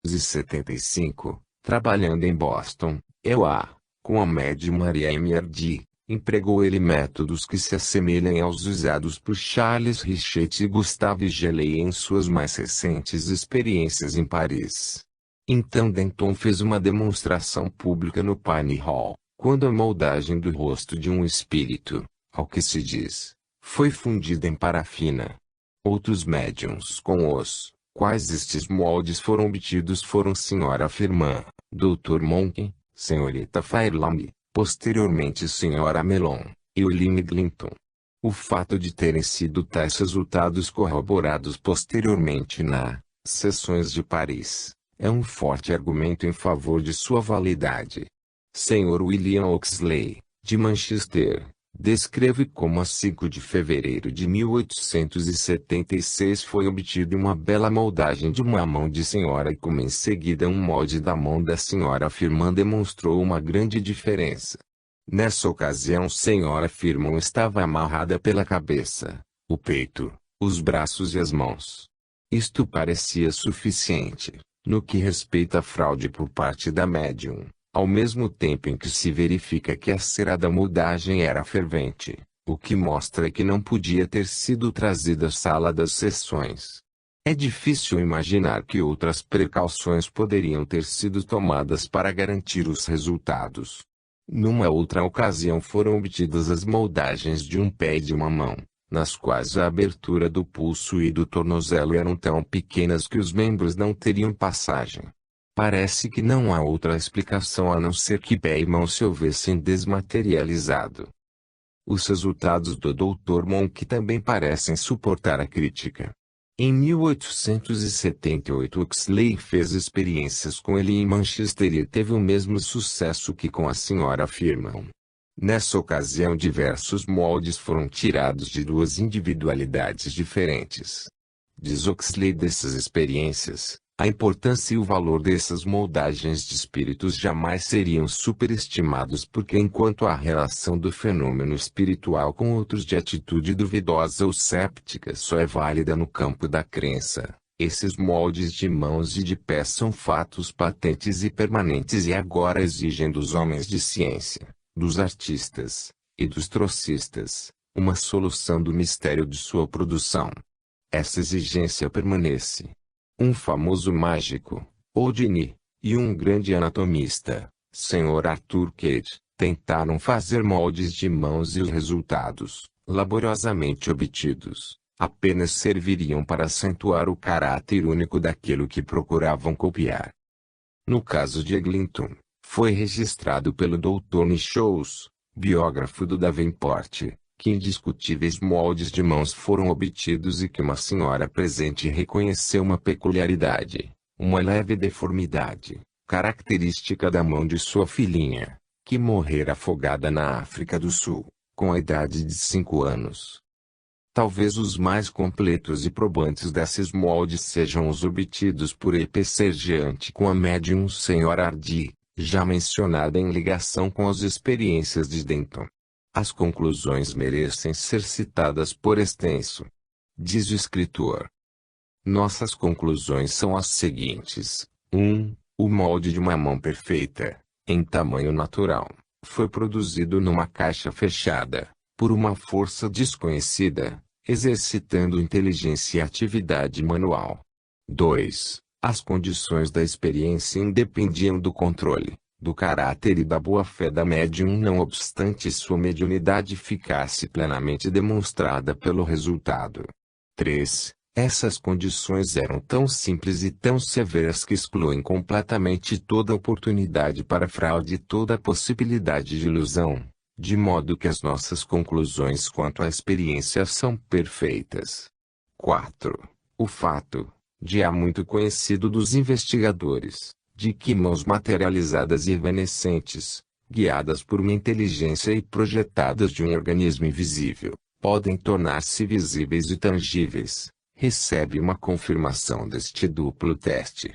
1975, trabalhando em Boston, EUA, com a médium Maria MRD, empregou ele métodos que se assemelham aos usados por Charles Richet e Gustave Geley em suas mais recentes experiências em Paris. Então Denton fez uma demonstração pública no Pine Hall, quando a moldagem do rosto de um espírito, ao que se diz, foi fundida em parafina. Outros médiums com os quais estes moldes foram obtidos foram Sra. Firman, Dr. Monk, Srta. Fairlamb, posteriormente Sra. Mellon, e William Glinton. O fato de terem sido tais resultados corroborados posteriormente nas sessões de Paris, é um forte argumento em favor de sua validade. Sr. William Oxley, de Manchester, descreve como a 5 de fevereiro de 1876 foi obtido uma bela moldagem de uma mão de senhora e como em seguida um molde da mão da Sra. Firman demonstrou uma grande diferença. Nessa ocasião Sra. Firman estava amarrada pela cabeça, o peito, os braços e as mãos. Isto parecia suficiente, no que respeita à fraude por parte da médium. Ao mesmo tempo em que se verifica que a cera da moldagem era fervente, o que mostra que não podia ter sido trazida à sala das sessões. É difícil imaginar que outras precauções poderiam ter sido tomadas para garantir os resultados. Numa outra ocasião foram obtidas as moldagens de um pé e de uma mão, nas quais a abertura do pulso e do tornozelo eram tão pequenas que os membros não teriam passagem. Parece que não há outra explicação a não ser que pé e mão se houvessem desmaterializado. Os resultados do Dr. Monk também parecem suportar a crítica. Em 1878 Oxley fez experiências com ele em Manchester e teve o mesmo sucesso que com a Sra. Firman. Nessa ocasião diversos moldes foram tirados de duas individualidades diferentes. Diz Oxley dessas experiências, a importância e o valor dessas moldagens de espíritos jamais seriam superestimados porque enquanto a relação do fenômeno espiritual com outros de atitude duvidosa ou séptica só é válida no campo da crença, esses moldes de mãos e de pés são fatos patentes e permanentes e agora exigem dos homens de ciência, dos artistas, e dos trocistas, uma solução do mistério de sua produção. Essa exigência permanece. Um famoso mágico, Houdini, e um grande anatomista, Sr. Arthur Cade, tentaram fazer moldes de mãos e os resultados, laboriosamente obtidos, apenas serviriam para acentuar o caráter único daquilo que procuravam copiar. No caso de Eglinton, foi registrado pelo Dr. Nichols, biógrafo do Davenport, que indiscutíveis moldes de mãos foram obtidos e que uma senhora presente reconheceu uma peculiaridade, uma leve deformidade, característica da mão de sua filhinha, que morrera afogada na África do Sul, com a idade de 5 anos. Talvez os mais completos e probantes desses moldes sejam os obtidos por E.P. Sergeant com a médium Sra. Hardy, já mencionada em ligação com as experiências de Denton. As conclusões merecem ser citadas por extenso. Diz o escritor. Nossas conclusões são as seguintes. 1. O molde de uma mão perfeita, em tamanho natural, foi produzido numa caixa fechada, por uma força desconhecida, exercitando inteligência e atividade manual. 2. As condições da experiência independiam do controle, do caráter e da boa-fé da médium, não obstante sua mediunidade ficasse plenamente demonstrada pelo resultado. 3. Essas condições eram tão simples e tão severas que excluem completamente toda oportunidade para fraude e toda possibilidade de ilusão, de modo que as nossas conclusões quanto à experiência são perfeitas. 4. O fato, já muito conhecido dos investigadores, de que mãos materializadas e evanescentes, guiadas por uma inteligência e projetadas de um organismo invisível, podem tornar-se visíveis e tangíveis, recebe uma confirmação deste duplo teste.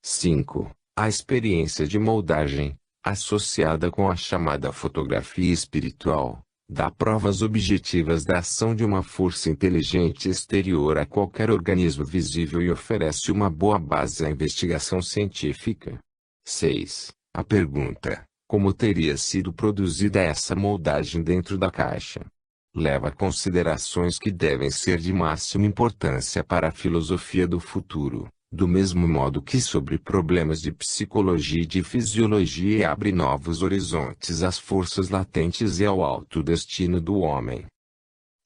5. A experiência de moldagem, associada com a chamada fotografia espiritual, dá provas objetivas da ação de uma força inteligente exterior a qualquer organismo visível e oferece uma boa base à investigação científica. 6. A pergunta: como teria sido produzida essa moldagem dentro da caixa? Leva a considerações que devem ser de máxima importância para a filosofia do futuro, do mesmo modo que sobre problemas de psicologia e de fisiologia abre novos horizontes às forças latentes e ao alto destino do homem.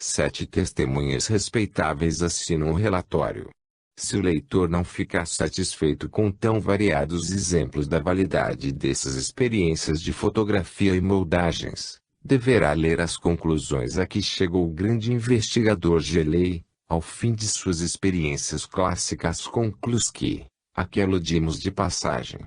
7 testemunhas respeitáveis assinam o relatório. Se o leitor não ficar satisfeito com tão variados exemplos da validade dessas experiências de fotografia e moldagens, deverá ler as conclusões a que chegou o grande investigador Gelei, ao fim de suas experiências clássicas com Kluski, a que aludimos de passagem.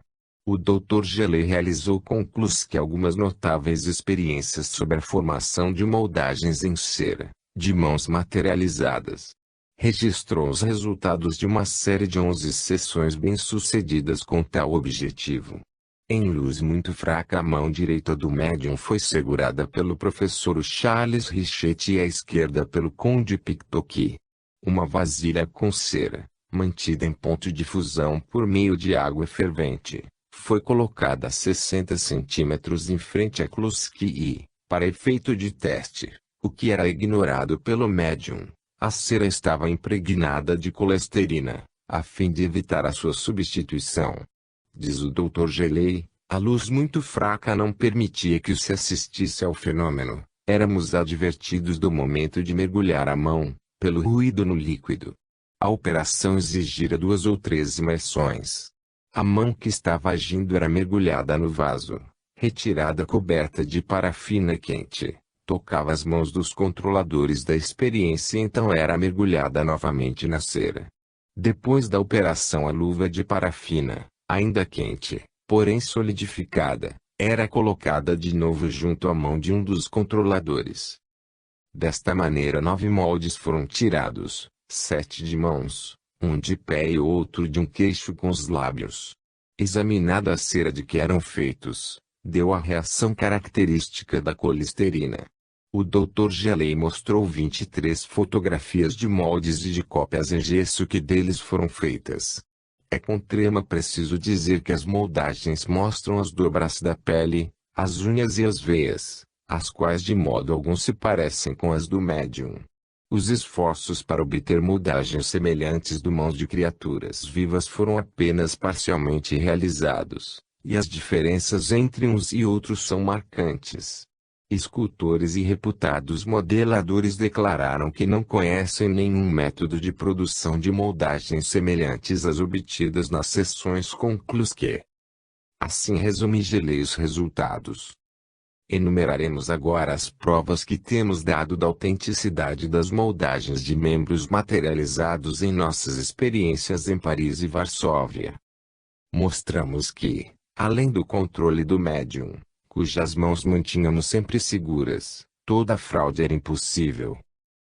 O Dr. Gelei realizou com Kluski algumas notáveis experiências sobre a formação de moldagens em cera, de mãos materializadas. Registrou os resultados de uma série de 11 sessões bem-sucedidas com tal objetivo. Em luz muito fraca, a mão direita do médium foi segurada pelo professor Charles Richet e a esquerda pelo Conde Pictoqui. Uma vasilha com cera, mantida em ponto de fusão por meio de água fervente, foi colocada a 60 centímetros em frente a Kluski e, para efeito de teste, o que era ignorado pelo médium, a cera estava impregnada de colesterina, a fim de evitar a sua substituição. Diz o Dr. Gelei, a luz muito fraca não permitia que se assistisse ao fenômeno. Éramos advertidos do momento de mergulhar a mão, pelo ruído no líquido. A operação exigira 2 ou 3 imersões. A mão que estava agindo era mergulhada no vaso, retirada coberta de parafina quente, tocava as mãos dos controladores da experiência e então era mergulhada novamente na cera. Depois da operação, a luva de parafina, ainda quente, porém solidificada, era colocada de novo junto à mão de um dos controladores. Desta maneira 9 moldes foram tirados, 7 de mãos, um de pé e outro de um queixo com os lábios. Examinada a cera de que eram feitos, deu a reação característica da colesterina. O Dr. Gelei mostrou 23 fotografias de moldes e de cópias em gesso que deles foram feitas. É com trema preciso dizer que as moldagens mostram as dobras da pele, as unhas e as veias, as quais de modo algum se parecem com as do médium. Os esforços para obter moldagens semelhantes do mãos de criaturas vivas foram apenas parcialmente realizados, e as diferenças entre uns e outros são marcantes. Escultores e reputados modeladores declararam que não conhecem nenhum método de produção de moldagens semelhantes às obtidas nas sessões com Kluski. Assim resume Gelei os resultados. Enumeraremos agora as provas que temos dado da autenticidade das moldagens de membros materializados em nossas experiências em Paris e Varsóvia. Mostramos que, além do controle do médium, cujas mãos mantínhamos sempre seguras, toda fraude era impossível.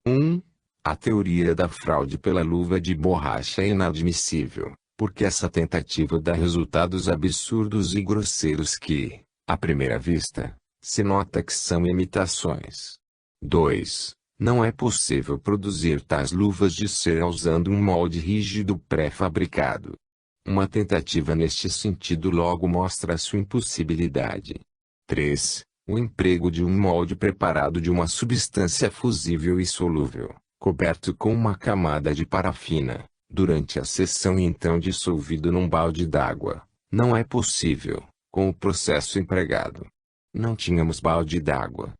1. A teoria da fraude pela luva de borracha é inadmissível, porque essa tentativa dá resultados absurdos e grosseiros que, à primeira vista, se nota que são imitações. 2. Não é possível produzir tais luvas de cera usando um molde rígido pré-fabricado. Uma tentativa neste sentido logo mostra a sua impossibilidade. 3. O emprego de um molde preparado de uma substância fusível e solúvel, coberto com uma camada de parafina, durante a sessão e então dissolvido num balde d'água, não é possível, com o processo empregado. Não tínhamos balde d'água.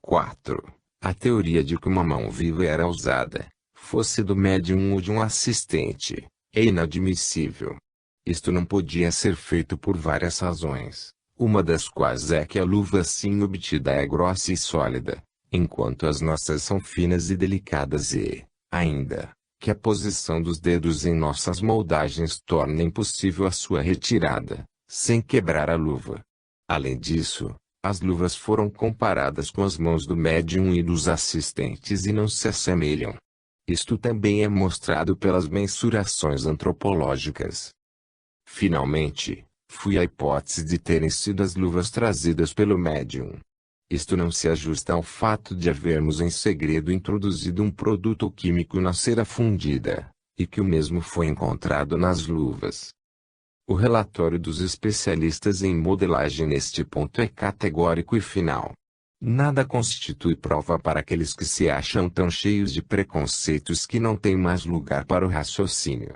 4. A teoria de que uma mão viva era usada, fosse do médium ou de um assistente, é inadmissível. Isto não podia ser feito por várias razões, uma das quais é que a luva assim obtida é grossa e sólida, enquanto as nossas são finas e delicadas e, ainda, que a posição dos dedos em nossas moldagens torna impossível a sua retirada, sem quebrar a luva. Além disso, as luvas foram comparadas com as mãos do médium e dos assistentes e não se assemelham. Isto também é mostrado pelas mensurações antropológicas. Finalmente, fui a hipótese de terem sido as luvas trazidas pelo médium. Isto não se ajusta ao fato de havermos em segredo introduzido um produto químico na cera fundida, e que o mesmo foi encontrado nas luvas. O relatório dos especialistas em modelagem neste ponto é categórico e final. Nada constitui prova para aqueles que se acham tão cheios de preconceitos que não têm mais lugar para o raciocínio.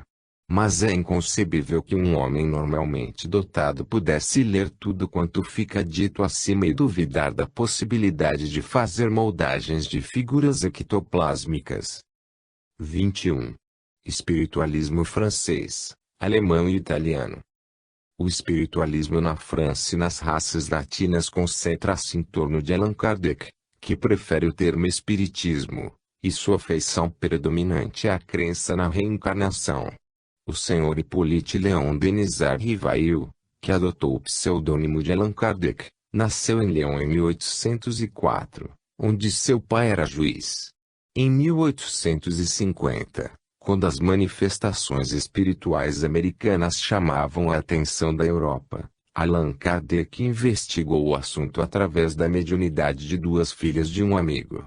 Mas é inconcebível que um homem normalmente dotado pudesse ler tudo quanto fica dito acima e duvidar da possibilidade de fazer moldagens de figuras ectoplásmicas. 21. Espiritualismo francês, alemão e italiano. O espiritualismo na França e nas raças latinas concentra-se em torno de Allan Kardec, que prefere o termo espiritismo, e sua feição predominante é a crença na reencarnação. O Sr. Hippolyte Léon Denisard Rivail, que adotou o pseudônimo de Allan Kardec, nasceu em Lyon em 1804, onde seu pai era juiz. Em 1850, quando as manifestações espirituais americanas chamavam a atenção da Europa, Allan Kardec investigou o assunto através da mediunidade de duas filhas de um amigo.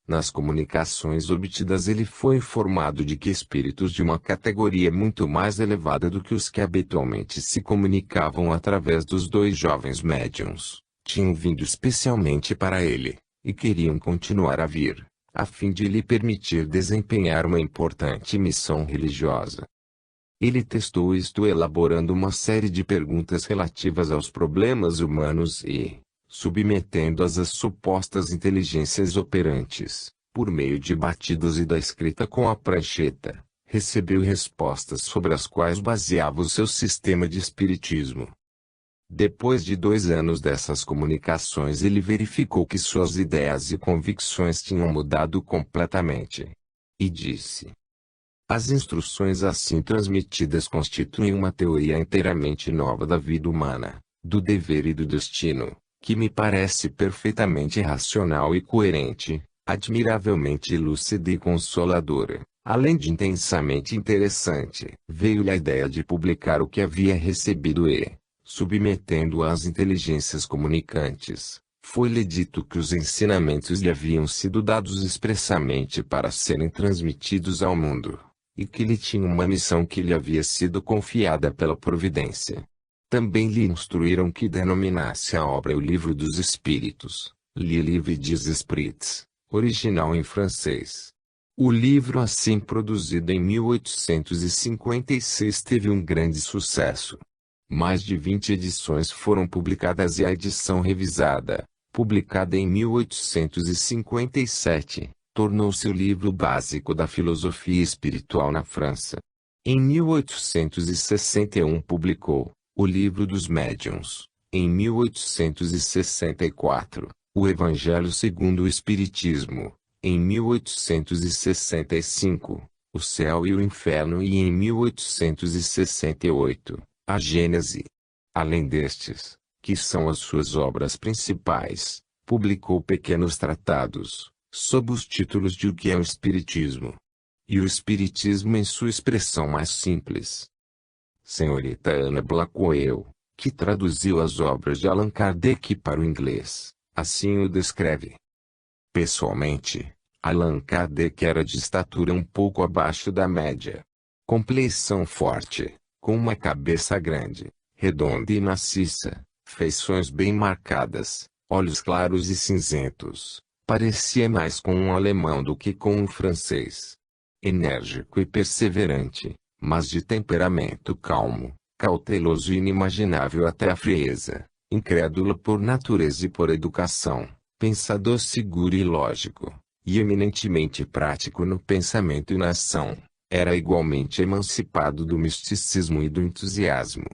Nas comunicações obtidas ele foi informado de que espíritos de uma categoria muito mais elevada do que os que habitualmente se comunicavam através dos dois jovens médiuns, tinham vindo especialmente para ele, e queriam continuar a vir, a fim de lhe permitir desempenhar uma importante missão religiosa. Ele testou isto elaborando uma série de perguntas relativas aos problemas humanos e, submetendo-as às supostas inteligências operantes, por meio de batidos e da escrita com a prancheta, recebeu respostas sobre as quais baseava o seu sistema de espiritismo. Depois de 2 anos dessas comunicações ele verificou que suas ideias e convicções tinham mudado completamente. E disse: as instruções assim transmitidas constituem uma teoria inteiramente nova da vida humana, do dever e do destino, que me parece perfeitamente racional e coerente, admiravelmente lúcida e consoladora, além de intensamente interessante. Veio-lhe a ideia de publicar o que havia recebido e, submetendo-o às inteligências comunicantes, foi-lhe dito que os ensinamentos lhe haviam sido dados expressamente para serem transmitidos ao mundo, e que ele tinha uma missão que lhe havia sido confiada pela providência. Também lhe instruíram que denominasse a obra o Livro dos Espíritos, Le Livre des Esprits, original em francês. O livro assim produzido em 1856 teve um grande sucesso. Mais de 20 edições foram publicadas e a edição revisada, publicada em 1857, tornou-se o livro básico da filosofia espiritual na França. Em 1861 publicou O Livro dos Médiuns. Em 1864, O Evangelho segundo o Espiritismo. Em 1865, O Céu e o Inferno e em 1868, A Gênese. Além destes, que são as suas obras principais, publicou pequenos tratados, sob os títulos de O que é o Espiritismo e o Espiritismo em sua expressão mais simples. Senhorita Anna Blackwell, que traduziu as obras de Allan Kardec para o inglês, assim o descreve. Pessoalmente, Allan Kardec era de estatura um pouco abaixo da média. Compleição forte, com uma cabeça grande, redonda e maciça, feições bem marcadas, olhos claros e cinzentos. Parecia mais com um alemão do que com um francês. Enérgico e perseverante, mas de temperamento calmo, cauteloso e inimaginável até a frieza, incrédulo por natureza e por educação, pensador seguro e lógico, e eminentemente prático no pensamento e na ação, era igualmente emancipado do misticismo e do entusiasmo.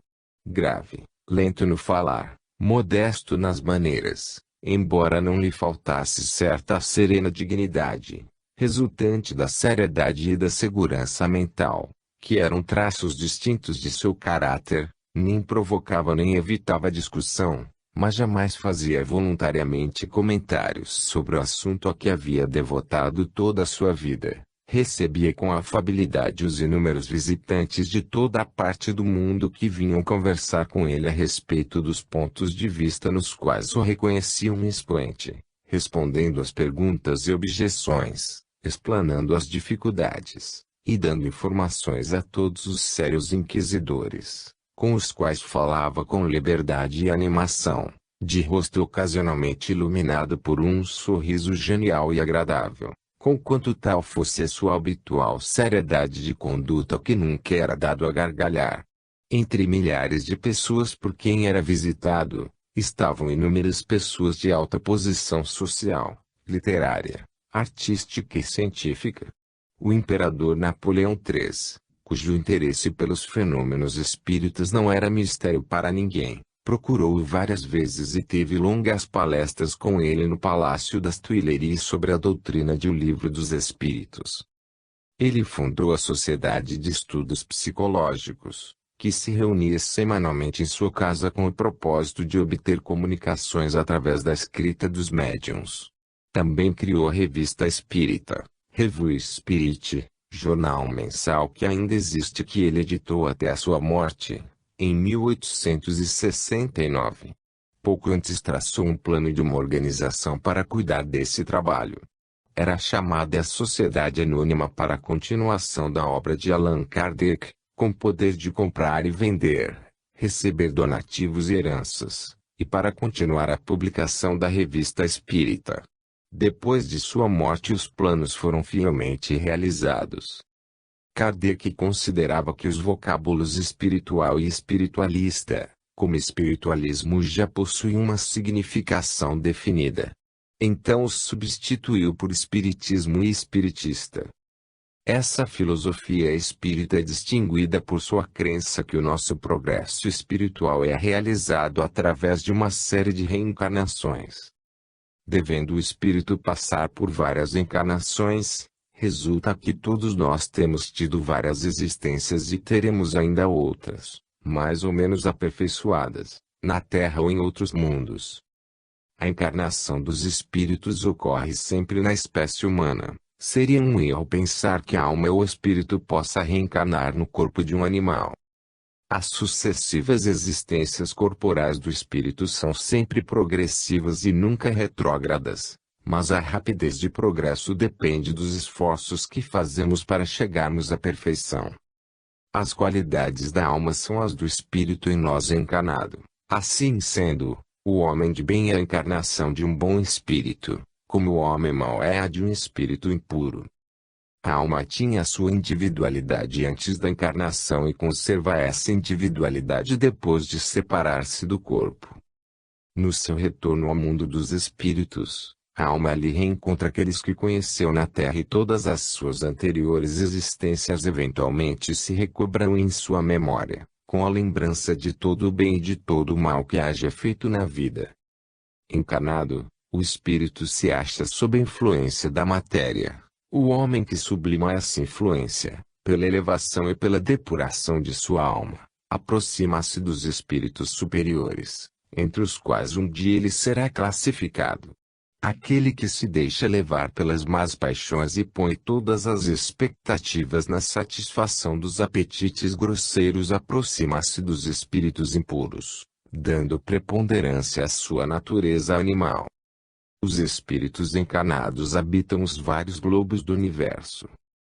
Grave, lento no falar, modesto nas maneiras, embora não lhe faltasse certa serena dignidade, resultante da seriedade e da segurança mental, que eram traços distintos de seu caráter, nem provocava nem evitava discussão, mas jamais fazia voluntariamente comentários sobre o assunto a que havia devotado toda a sua vida, Recebia com afabilidade os inúmeros visitantes de toda a parte do mundo que vinham conversar com ele a respeito dos pontos de vista nos quais o reconheciam um expoente, respondendo às perguntas e objeções, explanando as dificuldades, e dando informações a todos os sérios inquisidores, com os quais falava com liberdade e animação, de rosto ocasionalmente iluminado por um sorriso genial e agradável, conquanto tal fosse a sua habitual seriedade de conduta que nunca era dado a gargalhar. Entre milhares de pessoas por quem era visitado, estavam inúmeras pessoas de alta posição social, literária, artística e científica. O imperador Napoleão III, cujo interesse pelos fenômenos espíritas não era mistério para ninguém, procurou-o várias vezes e teve longas palestras com ele no Palácio das Tuileries sobre a doutrina de O Livro dos Espíritos. Ele fundou a Sociedade de Estudos Psicológicos, que se reunia semanalmente em sua casa com o propósito de obter comunicações através da escrita dos médiuns. Também criou a Revista Espírita, Revue Spirit, jornal mensal que ainda existe que ele editou até a sua morte, em 1869. Pouco antes traçou um plano de uma organização para cuidar desse trabalho. Era chamada a Sociedade Anônima para a continuação da obra de Allan Kardec, com poder de comprar e vender, receber donativos e heranças, e para continuar a publicação da Revista Espírita. Depois de sua morte os planos foram fielmente realizados. Kardec considerava que os vocábulos espiritual e espiritualista, como espiritualismo, já possuem uma significação definida. Então os substituiu por espiritismo e espiritista. Essa filosofia espírita é distinguida por sua crença que o nosso progresso espiritual é realizado através de uma série de reencarnações. Devendo o espírito passar por várias encarnações, resulta que todos nós temos tido várias existências e teremos ainda outras, mais ou menos aperfeiçoadas, na Terra ou em outros mundos. A encarnação dos espíritos ocorre sempre na espécie humana. Seria um erro pensar que a alma ou espírito possa reencarnar no corpo de um animal. As sucessivas existências corporais do espírito são sempre progressivas e nunca retrógradas, mas a rapidez de progresso depende dos esforços que fazemos para chegarmos à perfeição. As qualidades da alma são as do espírito em nós encarnado. Assim sendo, o homem de bem é a encarnação de um bom espírito, como o homem mau é a de um espírito impuro. A alma tinha a sua individualidade antes da encarnação e conserva essa individualidade depois de separar-se do corpo. No seu retorno ao mundo dos espíritos, a alma ali reencontra aqueles que conheceu na Terra e todas as suas anteriores existências eventualmente se recobram em sua memória, com a lembrança de todo o bem e de todo o mal que haja feito na vida. Encarnado, o espírito se acha sob a influência da matéria. O homem que sublima essa influência, pela elevação e pela depuração de sua alma, aproxima-se dos espíritos superiores, entre os quais um dia ele será classificado. Aquele que se deixa levar pelas más paixões e põe todas as expectativas na satisfação dos apetites grosseiros aproxima-se dos espíritos impuros, dando preponderância à sua natureza animal. Os espíritos encarnados habitam os vários globos do universo.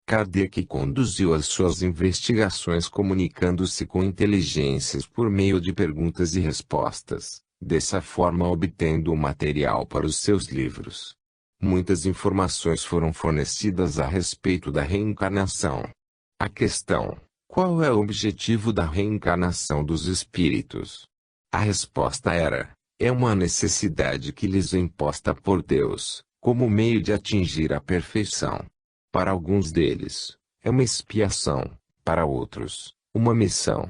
Kardec conduziu as suas investigações comunicando-se com inteligências por meio de perguntas e respostas, dessa forma obtendo o material para os seus livros. Muitas informações foram fornecidas a respeito da reencarnação. A questão: qual é o objetivo da reencarnação dos espíritos? A resposta era: é uma necessidade que lhes é imposta por Deus, como meio de atingir a perfeição. Para alguns deles, é uma expiação, para outros, uma missão.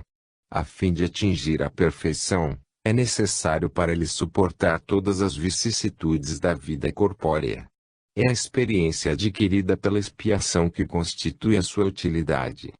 A fim de atingir a perfeição, é necessário para eles suportar todas as vicissitudes da vida corpórea. É a experiência adquirida pela expiação que constitui a sua utilidade.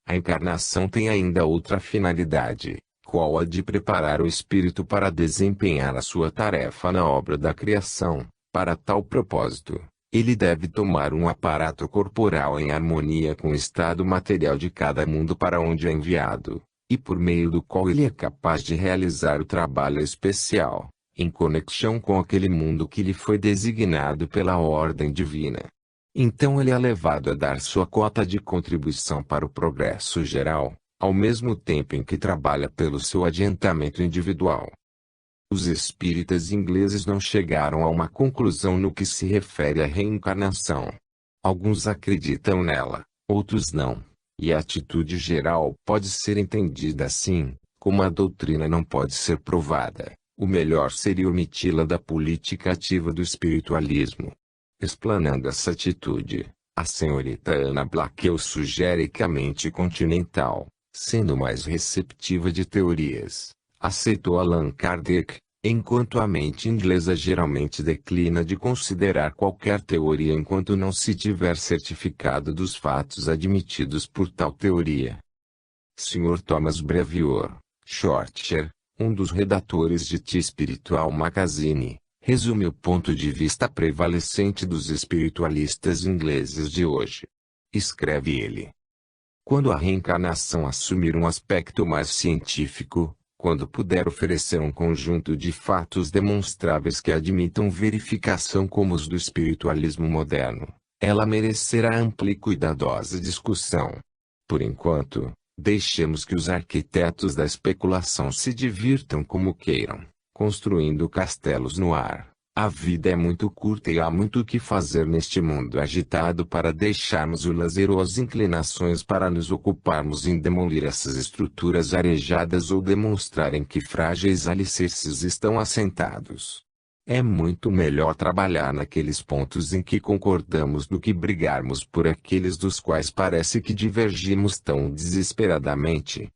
A encarnação tem ainda outra finalidade, qual a de preparar o espírito para desempenhar a sua tarefa na obra da criação. Para tal propósito, Ele deve tomar um aparato corporal em harmonia com o estado material de cada mundo para onde é enviado, e por meio do qual ele é capaz de realizar o trabalho especial, em conexão com aquele mundo que lhe foi designado pela ordem divina. Então ele é levado a dar sua cota de contribuição para o progresso geral, ao mesmo tempo em que trabalha pelo seu adiantamento individual. Os espíritas ingleses não chegaram a uma conclusão no que se refere à reencarnação. Alguns acreditam nela, outros não, e a atitude geral pode ser entendida assim: como a doutrina não pode ser provada, o melhor seria omiti-la da política ativa do espiritualismo. Explanando essa atitude, a senhorita Ana Blaqueu sugere que a mente continental, sendo mais receptiva de teorias, aceitou Allan Kardec, enquanto a mente inglesa geralmente declina de considerar qualquer teoria enquanto não se tiver certificado dos fatos admitidos por tal teoria. Sr. Thomas Brevior, Shropshire, um dos redatores de The Spiritual Magazine, resume o ponto de vista prevalecente dos espiritualistas ingleses de hoje. Escreve ele: quando a reencarnação assumir um aspecto mais científico, quando puder oferecer um conjunto de fatos demonstráveis que admitam verificação como os do espiritualismo moderno, ela merecerá ampla e cuidadosa discussão. Por enquanto, deixemos que os arquitetos da especulação se divirtam como queiram, construindo castelos no ar. A vida é muito curta e há muito o que fazer neste mundo agitado para deixarmos o lazer ou as inclinações para nos ocuparmos em demolir essas estruturas arejadas ou demonstrar em que frágeis alicerces estão assentados. É muito melhor trabalhar naqueles pontos em que concordamos do que brigarmos por aqueles dos quais parece que divergimos tão desesperadamente.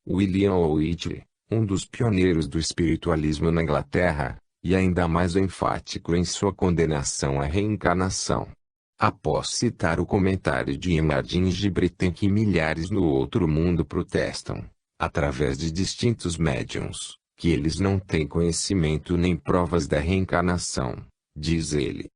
William Whitney, um dos pioneiros do espiritualismo na Inglaterra, e ainda mais enfático em sua condenação à reencarnação, após citar o comentário de Imardin Gibret que milhares no outro mundo protestam, através de distintos médiuns, que eles não têm conhecimento nem provas da reencarnação, diz ele.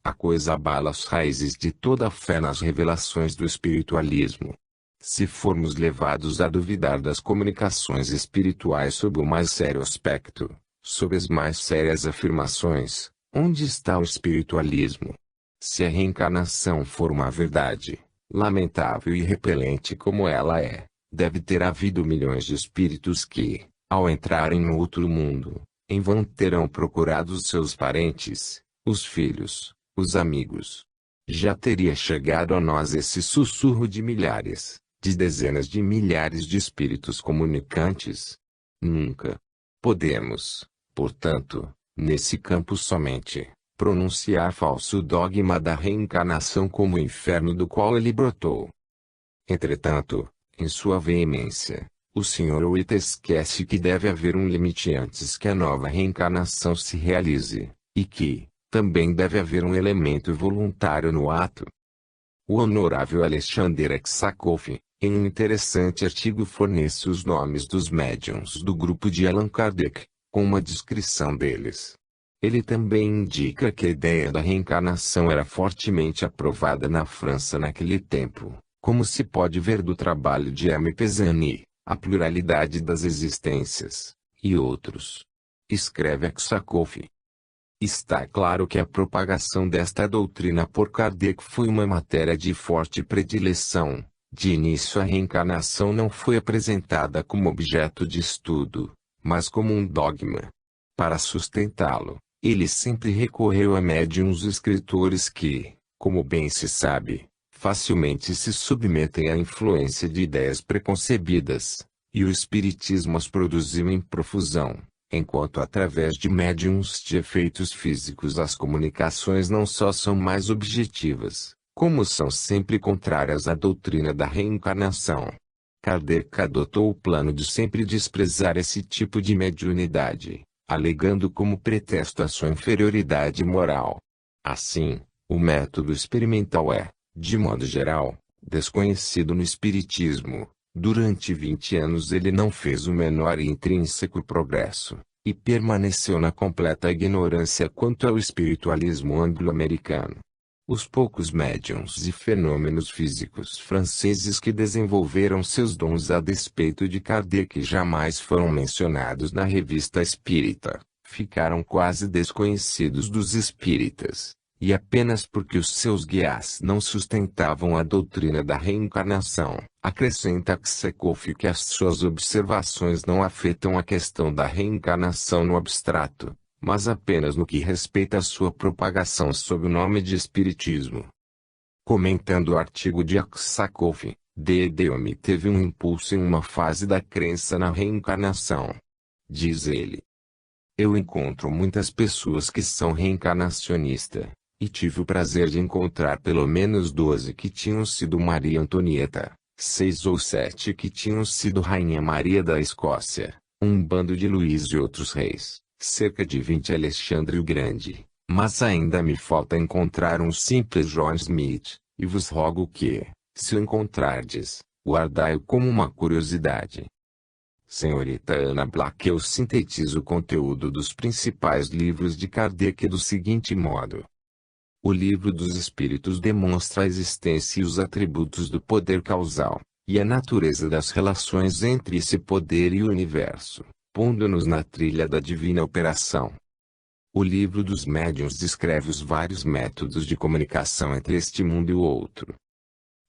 A coisa abala as raízes de toda a fé nas revelações do espiritualismo. Se formos levados a duvidar das comunicações espirituais sob o mais sério aspecto, sob as mais sérias afirmações, onde está o espiritualismo? Se a reencarnação for uma verdade, lamentável e repelente como ela é, deve ter havido milhões de espíritos que, ao entrarem no outro mundo, em vão terão procurado os seus parentes, os filhos, os amigos. Já teria chegado a nós esse sussurro de milhares, de dezenas de milhares de espíritos comunicantes? Nunca. Podemos, portanto, nesse campo somente, pronunciar falso dogma da reencarnação como o inferno do qual ele brotou. Entretanto, em sua veemência, o Sr. White esquece que deve haver um limite antes que a nova reencarnação se realize, e que, também deve haver um elemento voluntário no ato. O honorável Alexander Aksakoff, em um interessante artigo fornece os nomes dos médiuns do grupo de Allan Kardec, com uma descrição deles. Ele também indica que a ideia da reencarnação era fortemente aprovada na França naquele tempo, como se pode ver do trabalho de M. Pesani, A Pluralidade das Existências, e outros. Escreve Aksakoff. Está claro que a propagação desta doutrina por Kardec foi uma matéria de forte predileção. De início a reencarnação não foi apresentada como objeto de estudo, mas como um dogma. Para sustentá-lo, ele sempre recorreu a médiuns escritores que, como bem se sabe, facilmente se submetem à influência de ideias preconcebidas, e o espiritismo as produziu em profusão, enquanto através de médiuns de efeitos físicos as comunicações não só são mais objetivas, como são sempre contrárias à doutrina da reencarnação. Kardec adotou o plano de sempre desprezar esse tipo de mediunidade, alegando como pretexto a sua inferioridade moral. Assim, o método experimental é, de modo geral, desconhecido no espiritismo. Durante 20 anos ele não fez o menor e intrínseco progresso, e permaneceu na completa ignorância quanto ao espiritualismo anglo-americano. Os poucos médiuns e fenômenos físicos franceses que desenvolveram seus dons a despeito de Kardec jamais foram mencionados na Revista Espírita, ficaram quase desconhecidos dos espíritas, e apenas porque os seus guias não sustentavam a doutrina da reencarnação. Acrescenta Aksakov que as suas observações não afetam a questão da reencarnação no abstrato, mas apenas no que respeita à sua propagação sob o nome de Espiritismo. Comentando o artigo de Aksakov, Dedeomi teve um impulso em uma fase da crença na reencarnação. Diz ele: eu encontro muitas pessoas que são reencarnacionistas, e tive o prazer de encontrar pelo menos 12 que tinham sido Maria Antonieta, 6 ou 7 que tinham sido Rainha Maria da Escócia, um bando de Luís e outros reis, cerca de 20 Alexandre o Grande, mas ainda me falta encontrar um simples John Smith, e vos rogo que, se o encontrardes, guardai-o como uma curiosidade. Senhorita Ana Black. Eu sintetizo o conteúdo dos principais livros de Kardec do seguinte modo. O Livro dos Espíritos demonstra a existência e os atributos do poder causal, e a natureza das relações entre esse poder e o universo, pondo-nos na trilha da divina operação. O Livro dos Médiuns descreve os vários métodos de comunicação entre este mundo e o outro.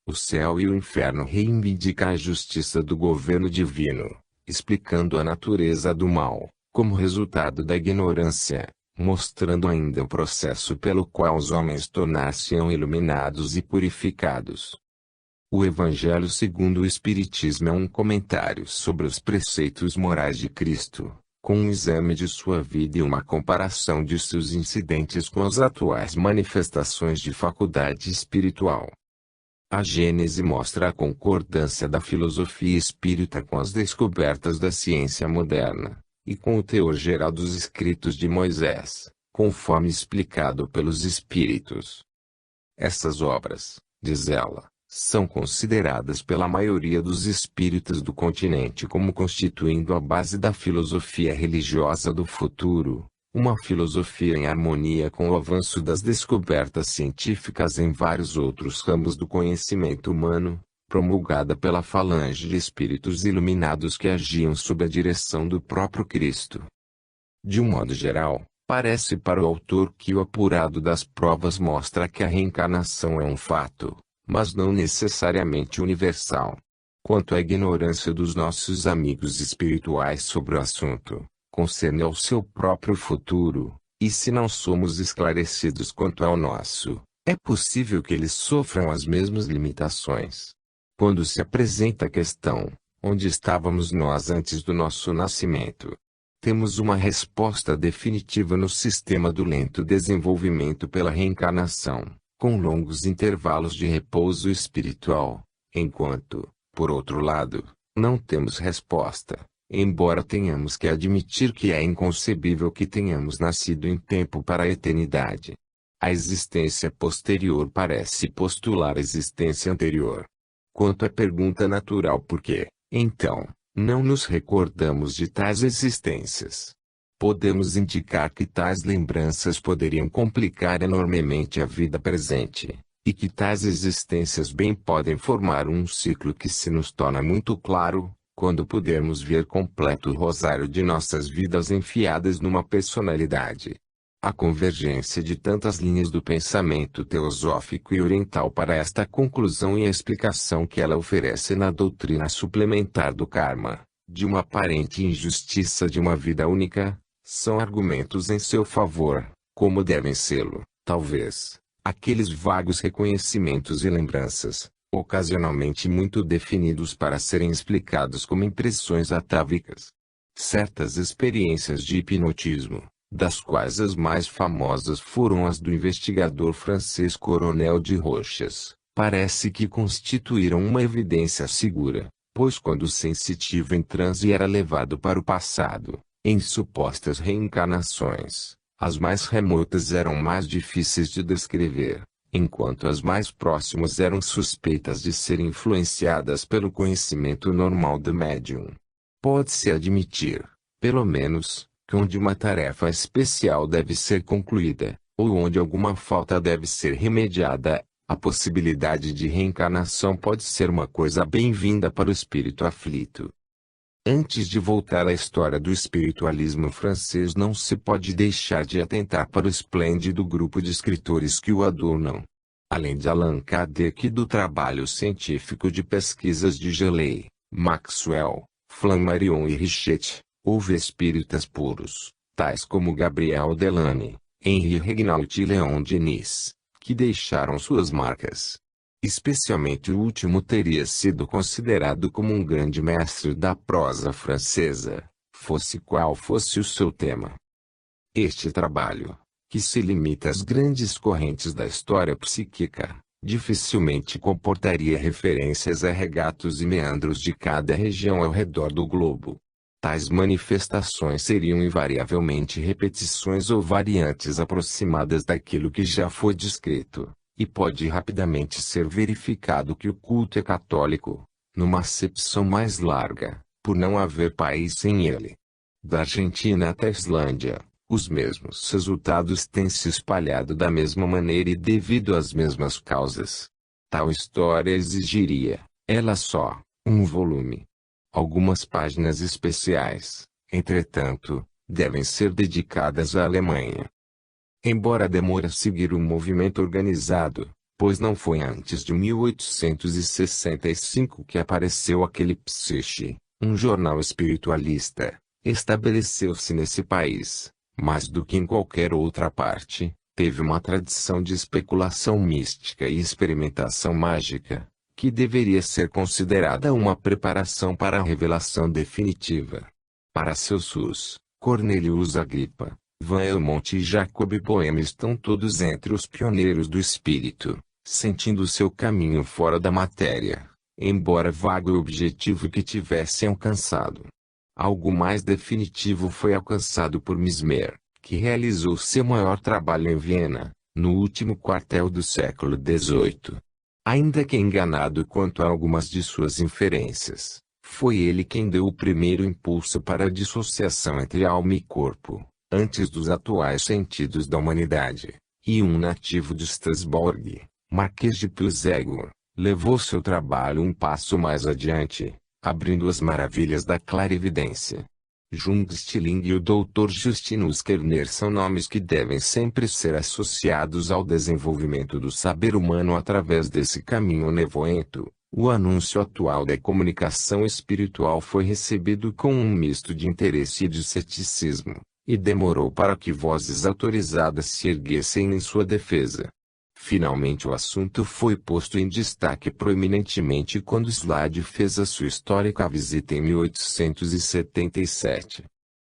O Céu e o Inferno reivindica a justiça do governo divino, explicando a natureza do mal, como resultado da ignorância, mostrando ainda o processo pelo qual os homens tornar-se-ão iluminados e purificados. O Evangelho segundo o Espiritismo é um comentário sobre os preceitos morais de Cristo, com um exame de sua vida e uma comparação de seus incidentes com as atuais manifestações de faculdade espiritual. A Gênese mostra a concordância da filosofia espírita com as descobertas da ciência moderna, e com o teor geral dos escritos de Moisés, conforme explicado pelos Espíritos. Essas obras, diz ela, são consideradas pela maioria dos espíritas do continente como constituindo a base da filosofia religiosa do futuro, uma filosofia em harmonia com o avanço das descobertas científicas em vários outros ramos do conhecimento humano, promulgada pela falange de espíritos iluminados que agiam sob a direção do próprio Cristo. De um modo geral, parece para o autor que o apurado das provas mostra que a reencarnação é um fato, mas não necessariamente universal. Quanto à ignorância dos nossos amigos espirituais sobre o assunto, concerne ao seu próprio futuro, e se não somos esclarecidos quanto ao nosso, é possível que eles sofram as mesmas limitações. Quando se apresenta a questão, onde estávamos nós antes do nosso nascimento? Temos uma resposta definitiva no sistema do lento desenvolvimento pela reencarnação, com longos intervalos de repouso espiritual, enquanto, por outro lado, não temos resposta, embora tenhamos que admitir que é inconcebível que tenhamos nascido em tempo para a eternidade. A existência posterior parece postular a existência anterior. Quanto à pergunta natural por que, então, não nos recordamos de tais existências? Podemos indicar que tais lembranças poderiam complicar enormemente a vida presente, e que tais existências bem podem formar um ciclo que se nos torna muito claro, quando pudermos ver completo o rosário de nossas vidas enfiadas numa personalidade. A convergência de tantas linhas do pensamento teosófico e oriental para esta conclusão e a explicação que ela oferece na doutrina suplementar do karma, de uma aparente injustiça de uma vida única, são argumentos em seu favor, como devem sê-lo, talvez, aqueles vagos reconhecimentos e lembranças, ocasionalmente muito definidos para serem explicados como impressões atávicas. Certas experiências de hipnotismo, das quais as mais famosas foram as do investigador francês Coronel de Rochas, parece que constituíram uma evidência segura, pois quando o sensitivo em transe era levado para o passado, em supostas reencarnações, as mais remotas eram mais difíceis de descrever, enquanto as mais próximas eram suspeitas de serem influenciadas pelo conhecimento normal do médium. Pode-se admitir, pelo menos, que onde uma tarefa especial deve ser concluída, ou onde alguma falta deve ser remediada, a possibilidade de reencarnação pode ser uma coisa bem-vinda para o espírito aflito. Antes de voltar à história do espiritualismo francês, não se pode deixar de atentar para o esplêndido grupo de escritores que o adornam. Além de Allan Kardec e do trabalho científico de pesquisas de Gelée, Maxwell, Flammarion e Richet, houve espíritas puros, tais como Gabriel Delany, Henri Regnault e Léon Denis, que deixaram suas marcas. Especialmente o último teria sido considerado como um grande mestre da prosa francesa, fosse qual fosse o seu tema. Este trabalho, que se limita às grandes correntes da história psíquica, dificilmente comportaria referências a regatos e meandros de cada região ao redor do globo. Tais manifestações seriam invariavelmente repetições ou variantes aproximadas daquilo que já foi descrito, e pode rapidamente ser verificado que o culto é católico, numa acepção mais larga, por não haver país sem ele. Da Argentina até a Islândia, os mesmos resultados têm se espalhado da mesma maneira e devido às mesmas causas. Tal história exigiria, ela só, um volume. Algumas páginas especiais, entretanto, devem ser dedicadas à Alemanha. Embora demore a seguir o movimento organizado, pois não foi antes de 1865 que apareceu aquele Psiche, um jornal espiritualista, estabeleceu-se nesse país, mais do que em qualquer outra parte, teve uma tradição de especulação mística e experimentação mágica, que deveria ser considerada uma preparação para a revelação definitiva. Paracelsus, Cornelius Agrippa, Van Helmont e Jacob Boehme estão todos entre os pioneiros do espírito, sentindo seu caminho fora da matéria, embora vago e objetivo que tivessem alcançado. Algo mais definitivo foi alcançado por Mesmer, que realizou seu maior trabalho em Viena, no último quartel do século XVIII. Ainda que enganado quanto a algumas de suas inferências, foi ele quem deu o primeiro impulso para a dissociação entre alma e corpo, antes dos atuais sentidos da humanidade, e um nativo de Strasbourg, Marquês de Puységur, levou seu trabalho um passo mais adiante, abrindo as maravilhas da clarividência. Jung Stilling e o Dr. Justinus Kerner são nomes que devem sempre ser associados ao desenvolvimento do saber humano através desse caminho nevoento. O anúncio atual da comunicação espiritual foi recebido com um misto de interesse e de ceticismo, e demorou para que vozes autorizadas se erguessem em sua defesa. Finalmente o assunto foi posto em destaque proeminentemente quando Slade fez a sua histórica visita em 1877.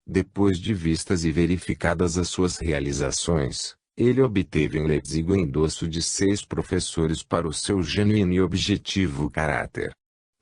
Depois de vistas e verificadas as suas realizações, ele obteve em Leipzig o endosso de 6 professores para o seu genuíno e objetivo caráter.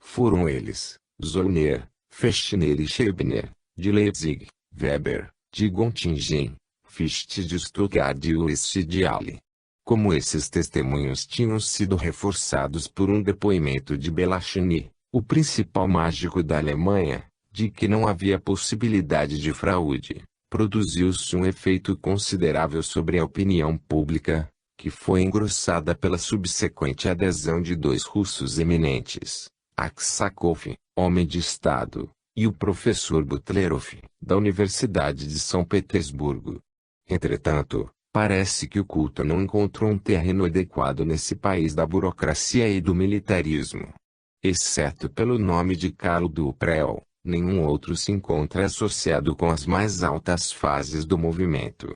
Foram eles, Zollner, Fechner e Scheibner, de Leipzig, Weber, de Göttingen, Fichte de Stuttgart e Ulrich de Halle. Como esses testemunhos tinham sido reforçados por um depoimento de Bellarmine, o principal mágico da Alemanha, de que não havia possibilidade de fraude, produziu-se um efeito considerável sobre a opinião pública, que foi engrossada pela subsequente adesão de 2 russos eminentes, Aksakov, homem de Estado, e o professor Butlerov, da Universidade de São Petersburgo. Entretanto, parece que o culto não encontrou um terreno adequado nesse país da burocracia e do militarismo. Exceto pelo nome de Carlo Duprel, nenhum outro se encontra associado com as mais altas fases do movimento.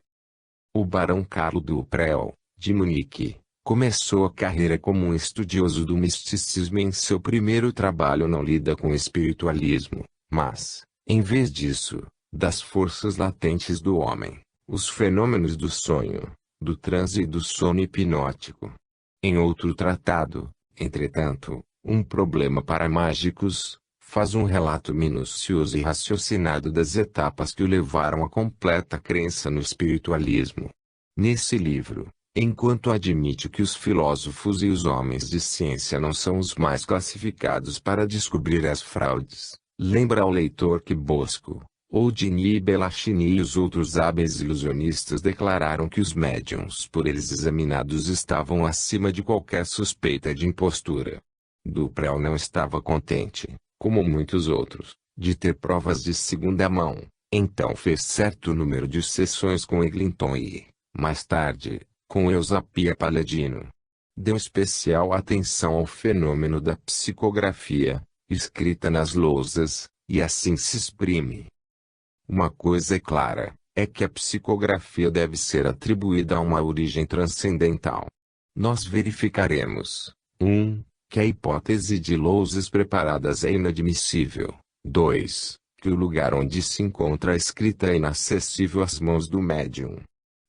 O barão Carlo Duprel, de Munique, começou a carreira como um estudioso do misticismo e em seu primeiro trabalho não lida com espiritualismo, mas, em vez disso, das forças latentes do homem, os fenômenos do sonho, do transe e do sono hipnótico. Em outro tratado, entretanto, um problema para mágicos, faz um relato minucioso e raciocinado das etapas que o levaram à completa crença no espiritualismo. Nesse livro, enquanto admite que os filósofos e os homens de ciência não são os mais classificados para descobrir as fraudes, lembra ao leitor que Bosco, Oldini Belachini e os outros hábeis ilusionistas declararam que os médiuns por eles examinados estavam acima de qualquer suspeita de impostura. Duprel não estava contente, como muitos outros, de ter provas de segunda mão, então fez certo número de sessões com Eglinton e, mais tarde, com Eusapia Palladino. Deu especial atenção ao fenômeno da psicografia, escrita nas lousas, e assim se exprime. Uma coisa é clara, é que a psicografia deve ser atribuída a uma origem transcendental. Nós verificaremos: 1. Que a hipótese de lousas preparadas é inadmissível. 2. Que o lugar onde se encontra a escrita é inacessível às mãos do médium.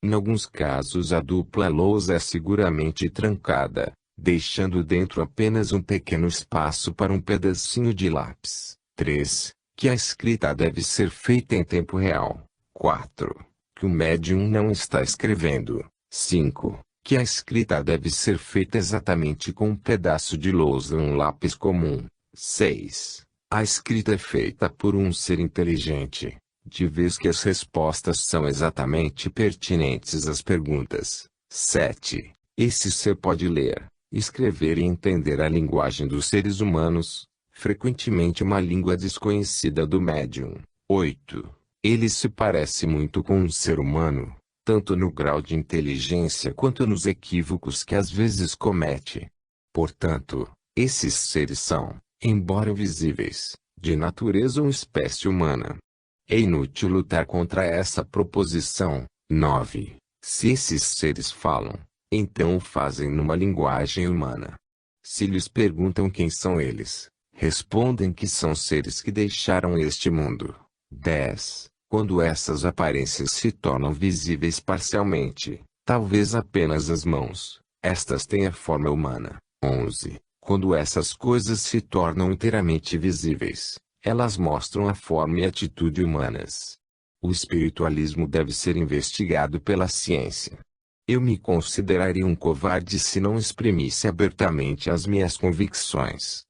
Em alguns casos a dupla lousa é seguramente trancada, deixando dentro apenas um pequeno espaço para um pedacinho de lápis. 3. Que a escrita deve ser feita em tempo real. 4. Que o médium não está escrevendo. 5. Que a escrita deve ser feita exatamente com um pedaço de lousa e um lápis comum. 6. A escrita é feita por um ser inteligente, de vez que as respostas são exatamente pertinentes às perguntas. 7. Esse ser pode ler, escrever e entender a linguagem dos seres humanos, frequentemente uma língua desconhecida do médium. 8. Ele se parece muito com um ser humano, tanto no grau de inteligência quanto nos equívocos que às vezes comete. Portanto, esses seres são, embora invisíveis, de natureza ou espécie humana. É inútil lutar contra essa proposição. 9. Se esses seres falam, então o fazem numa linguagem humana. Se lhes perguntam quem são eles, respondem que são seres que deixaram este mundo. 10. Quando essas aparências se tornam visíveis parcialmente, talvez apenas as mãos, estas têm a forma humana. 11. Quando essas coisas se tornam inteiramente visíveis, elas mostram a forma e atitude humanas. O espiritualismo deve ser investigado pela ciência. Eu me consideraria um covarde se não exprimisse abertamente as minhas convicções.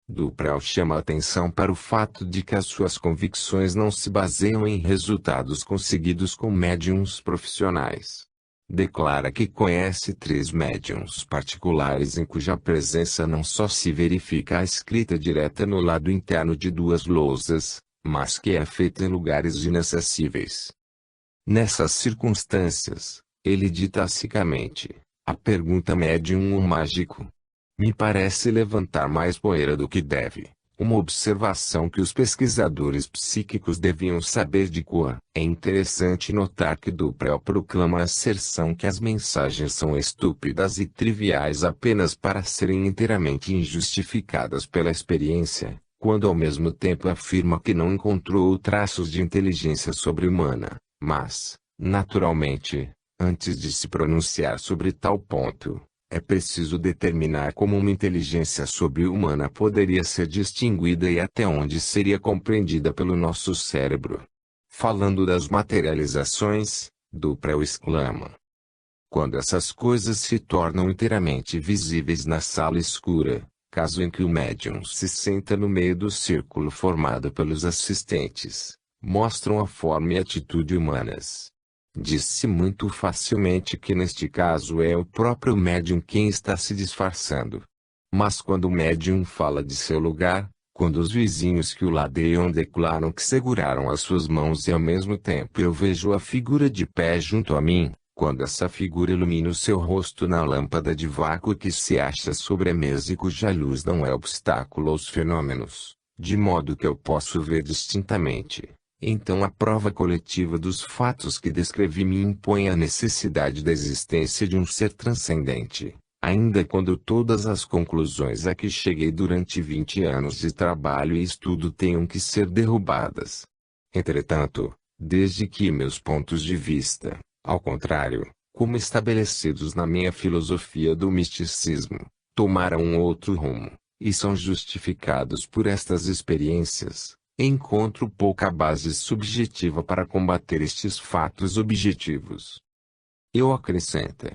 Duprel chama atenção para o fato de que as suas convicções não se baseiam em resultados conseguidos com médiums profissionais. Declara que conhece 3 médiums particulares em cuja presença não só se verifica a escrita direta no lado interno de 2 lousas, mas que é feita em lugares inacessíveis. Nessas circunstâncias, ele diz tacitamente: a pergunta médium ou mágico me parece levantar mais poeira do que deve. Uma observação que os pesquisadores psíquicos deviam saber de cor. É interessante notar que Duprel proclama a asserção que as mensagens são estúpidas e triviais apenas para serem inteiramente injustificadas pela experiência, quando ao mesmo tempo afirma que não encontrou traços de inteligência sobre-humana. Mas, naturalmente, antes de se pronunciar sobre tal ponto, é preciso determinar como uma inteligência sobre-humana poderia ser distinguida e até onde seria compreendida pelo nosso cérebro. Falando das materializações, Duprel exclama: quando essas coisas se tornam inteiramente visíveis na sala escura, caso em que o médium se senta no meio do círculo formado pelos assistentes, mostram a forma e atitude humanas. Diz-se muito facilmente que neste caso é o próprio médium quem está se disfarçando. Mas quando o médium fala de seu lugar, quando os vizinhos que o ladeiam declaram que seguraram as suas mãos e ao mesmo tempo eu vejo a figura de pé junto a mim, quando essa figura ilumina o seu rosto na lâmpada de vácuo que se acha sobre a mesa e cuja luz não é obstáculo aos fenômenos, de modo que eu posso ver distintamente, então a prova coletiva dos fatos que descrevi me impõe a necessidade da existência de um ser transcendente, ainda quando todas as conclusões a que cheguei durante 20 anos de trabalho e estudo tenham que ser derrubadas. Entretanto, desde que meus pontos de vista, ao contrário, como estabelecidos na minha filosofia do misticismo, tomaram um outro rumo, e são justificados por estas experiências, encontro pouca base subjetiva para combater estes fatos objetivos. Eu acrescento: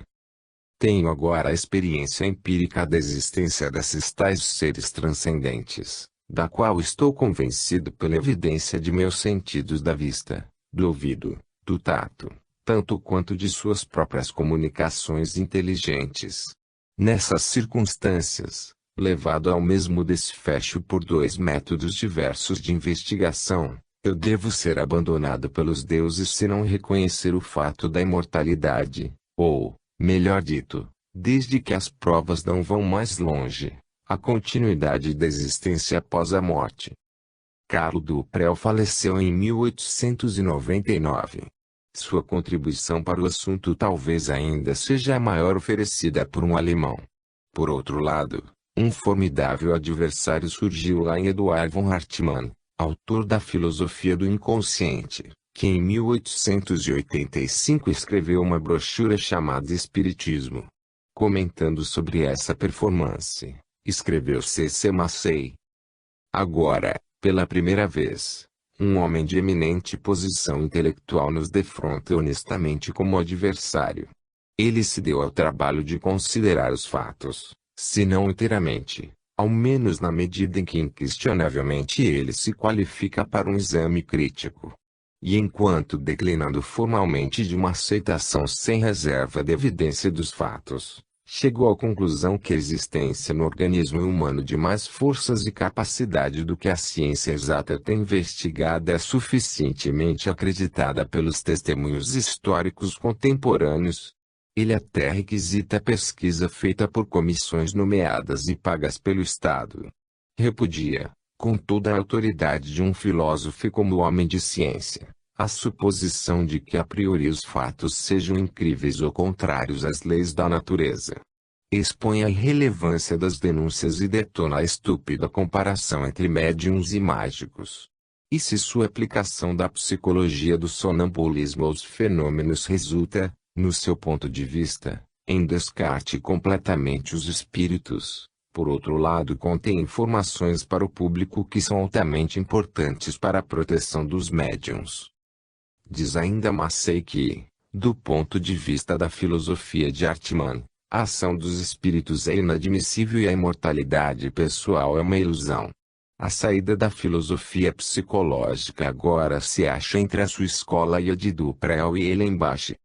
tenho agora a experiência empírica da existência desses tais seres transcendentes, da qual estou convencido pela evidência de meus sentidos da vista, do ouvido, do tato, tanto quanto de suas próprias comunicações inteligentes. Nessas circunstâncias, levado ao mesmo desfecho por dois métodos diversos de investigação, eu devo ser abandonado pelos deuses se não reconhecer o fato da imortalidade, ou, melhor dito, desde que as provas não vão mais longe, a continuidade da existência após a morte. Carlo Duprel faleceu em 1899. Sua contribuição para o assunto talvez ainda seja a maior oferecida por um alemão. Por outro lado, um formidável adversário surgiu lá em Eduard von Hartmann, autor da Filosofia do Inconsciente, que em 1885 escreveu uma brochura chamada Espiritismo. Comentando sobre essa performance, escreveu C.C. Massey. Agora, pela primeira vez, um homem de eminente posição intelectual nos defronta honestamente como adversário. Ele se deu ao trabalho de considerar os fatos, se não inteiramente, ao menos na medida em que inquestionavelmente ele se qualifica para um exame crítico. E enquanto declinando formalmente de uma aceitação sem reserva da evidência dos fatos, chegou à conclusão que a existência no organismo humano de mais forças e capacidade do que a ciência exata tem investigada é suficientemente acreditada pelos testemunhos históricos contemporâneos. Ele até requisita a pesquisa feita por comissões nomeadas e pagas pelo Estado. Repudia, com toda a autoridade de um filósofo como homem de ciência, a suposição de que a priori os fatos sejam incríveis ou contrários às leis da natureza. Expõe a irrelevância das denúncias e detona a estúpida comparação entre médiuns e mágicos. E se sua aplicação da psicologia do sonambulismo aos fenômenos resulta, no seu ponto de vista, em descarte completamente os espíritos, por outro lado contém informações para o público que são altamente importantes para a proteção dos médiuns. Diz ainda Massey que, do ponto de vista da filosofia de Hartmann, a ação dos espíritos é inadmissível e a imortalidade pessoal é uma ilusão. A saída da filosofia psicológica agora se acha entre a sua escola e a de Duprel e Ehlenbach.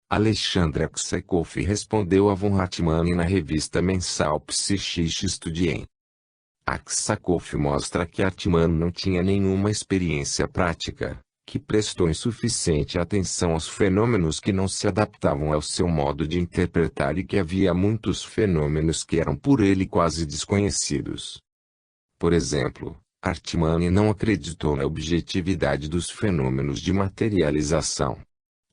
Alexandre Aksakoff respondeu a von Hartmann na revista mensal Psychische Studien. Aksakoff mostra que Hartmann não tinha nenhuma experiência prática, que prestou insuficiente atenção aos fenômenos que não se adaptavam ao seu modo de interpretar e que havia muitos fenômenos que eram por ele quase desconhecidos. Por exemplo, Hartmann não acreditou na objetividade dos fenômenos de materialização.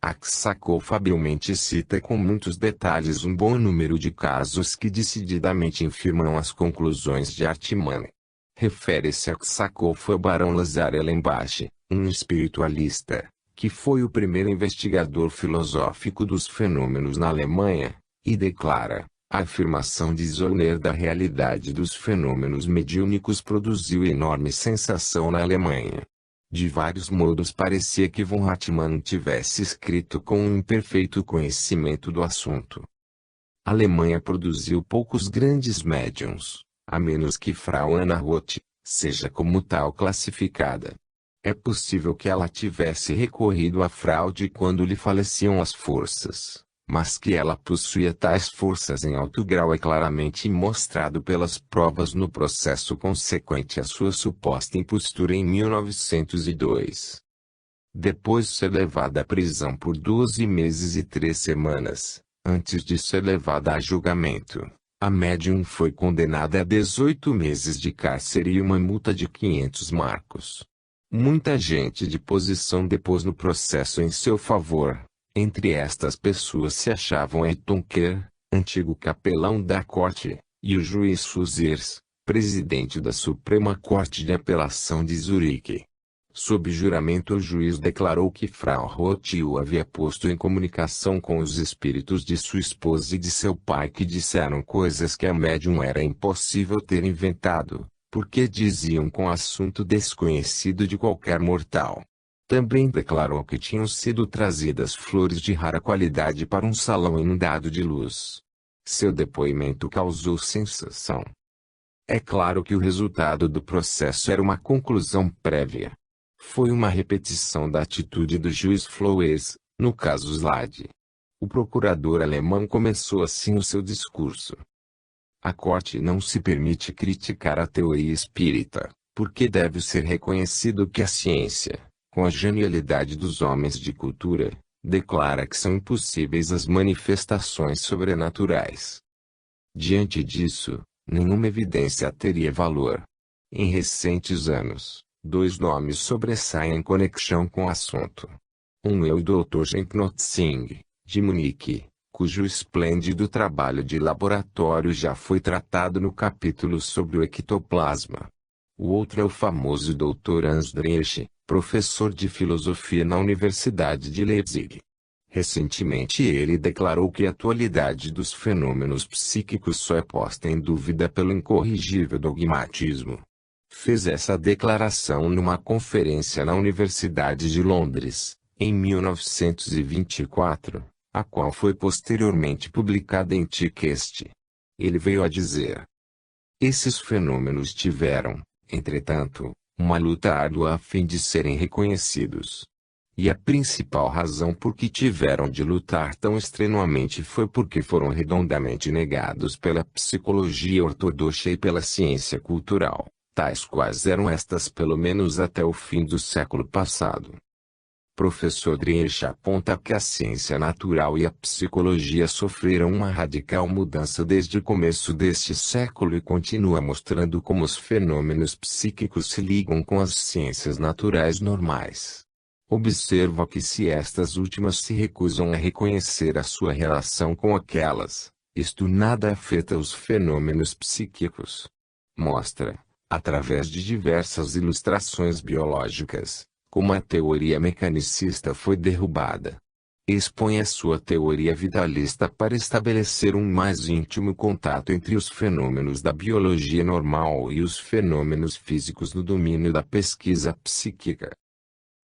Aksakoff habilmente cita com muitos detalhes um bom número de casos que decididamente infirmam as conclusões de Hartmann. Refere-se a Aksakoff ao barão Lazar Ehlenbach, um espiritualista, que foi o primeiro investigador filosófico dos fenômenos na Alemanha, e declara: a afirmação de Zollner da realidade dos fenômenos mediúnicos produziu enorme sensação na Alemanha. De vários modos parecia que von Hartmann tivesse escrito com um imperfeito conhecimento do assunto. A Alemanha produziu poucos grandes médiuns, a menos que Frau Anna Roth, seja como tal classificada. É possível que ela tivesse recorrido à fraude quando lhe faleciam as forças, mas que ela possuía tais forças em alto grau é claramente mostrado pelas provas no processo consequente à sua suposta impostura em 1902. Depois de ser levada à prisão por 12 meses e 3 semanas, antes de ser levada a julgamento, a médium foi condenada a 18 meses de cárcere e uma multa de 500 marcos. Muita gente de posição depôs no processo em seu favor. Entre estas pessoas se achavam Ayrton Kerr, antigo capelão da corte, e o juiz Fusers, presidente da Suprema Corte de Apelação de Zurique. Sob juramento o juiz declarou que Frau Roth o havia posto em comunicação com os espíritos de sua esposa e de seu pai que disseram coisas que a médium era impossível ter inventado, porque diziam com assunto desconhecido de qualquer mortal. Também declarou que tinham sido trazidas flores de rara qualidade para um salão inundado de luz. Seu depoimento causou sensação. É claro que o resultado do processo era uma conclusão prévia. Foi uma repetição da atitude do juiz Floes, no caso Slade. O procurador alemão começou assim o seu discurso. A corte não se permite criticar a teoria espírita, porque deve ser reconhecido que a ciência, com a genialidade dos homens de cultura, declara que são impossíveis as manifestações sobrenaturais. Diante disso, nenhuma evidência teria valor. Em recentes anos, dois nomes sobressaem em conexão com o assunto. Um é o Dr. Jean-Knot Singh, de Munique, cujo esplêndido trabalho de laboratório já foi tratado no capítulo sobre o ectoplasma. O outro é o famoso Dr. Hans Driesch, professor de filosofia na Universidade de Leipzig. Recentemente ele declarou que a atualidade dos fenômenos psíquicos só é posta em dúvida pelo incorrigível dogmatismo. Fez essa declaração numa conferência na Universidade de Londres, em 1924, a qual foi posteriormente publicada em Tikest. Ele veio a dizer: esses fenômenos tiveram, entretanto, uma luta árdua a fim de serem reconhecidos. E a principal razão por que tiveram de lutar tão estrenuamente foi porque foram redondamente negados pela psicologia ortodoxa e pela ciência cultural, tais quais eram estas pelo menos até o fim do século passado. Professor Driesch aponta que a ciência natural e a psicologia sofreram uma radical mudança desde o começo deste século e continua mostrando como os fenômenos psíquicos se ligam com as ciências naturais normais. Observa que se estas últimas se recusam a reconhecer a sua relação com aquelas, isto nada afeta os fenômenos psíquicos. Mostra, através de diversas ilustrações biológicas, como a teoria mecanicista foi derrubada. Expõe a sua teoria vitalista para estabelecer um mais íntimo contato entre os fenômenos da biologia normal e os fenômenos físicos no domínio da pesquisa psíquica.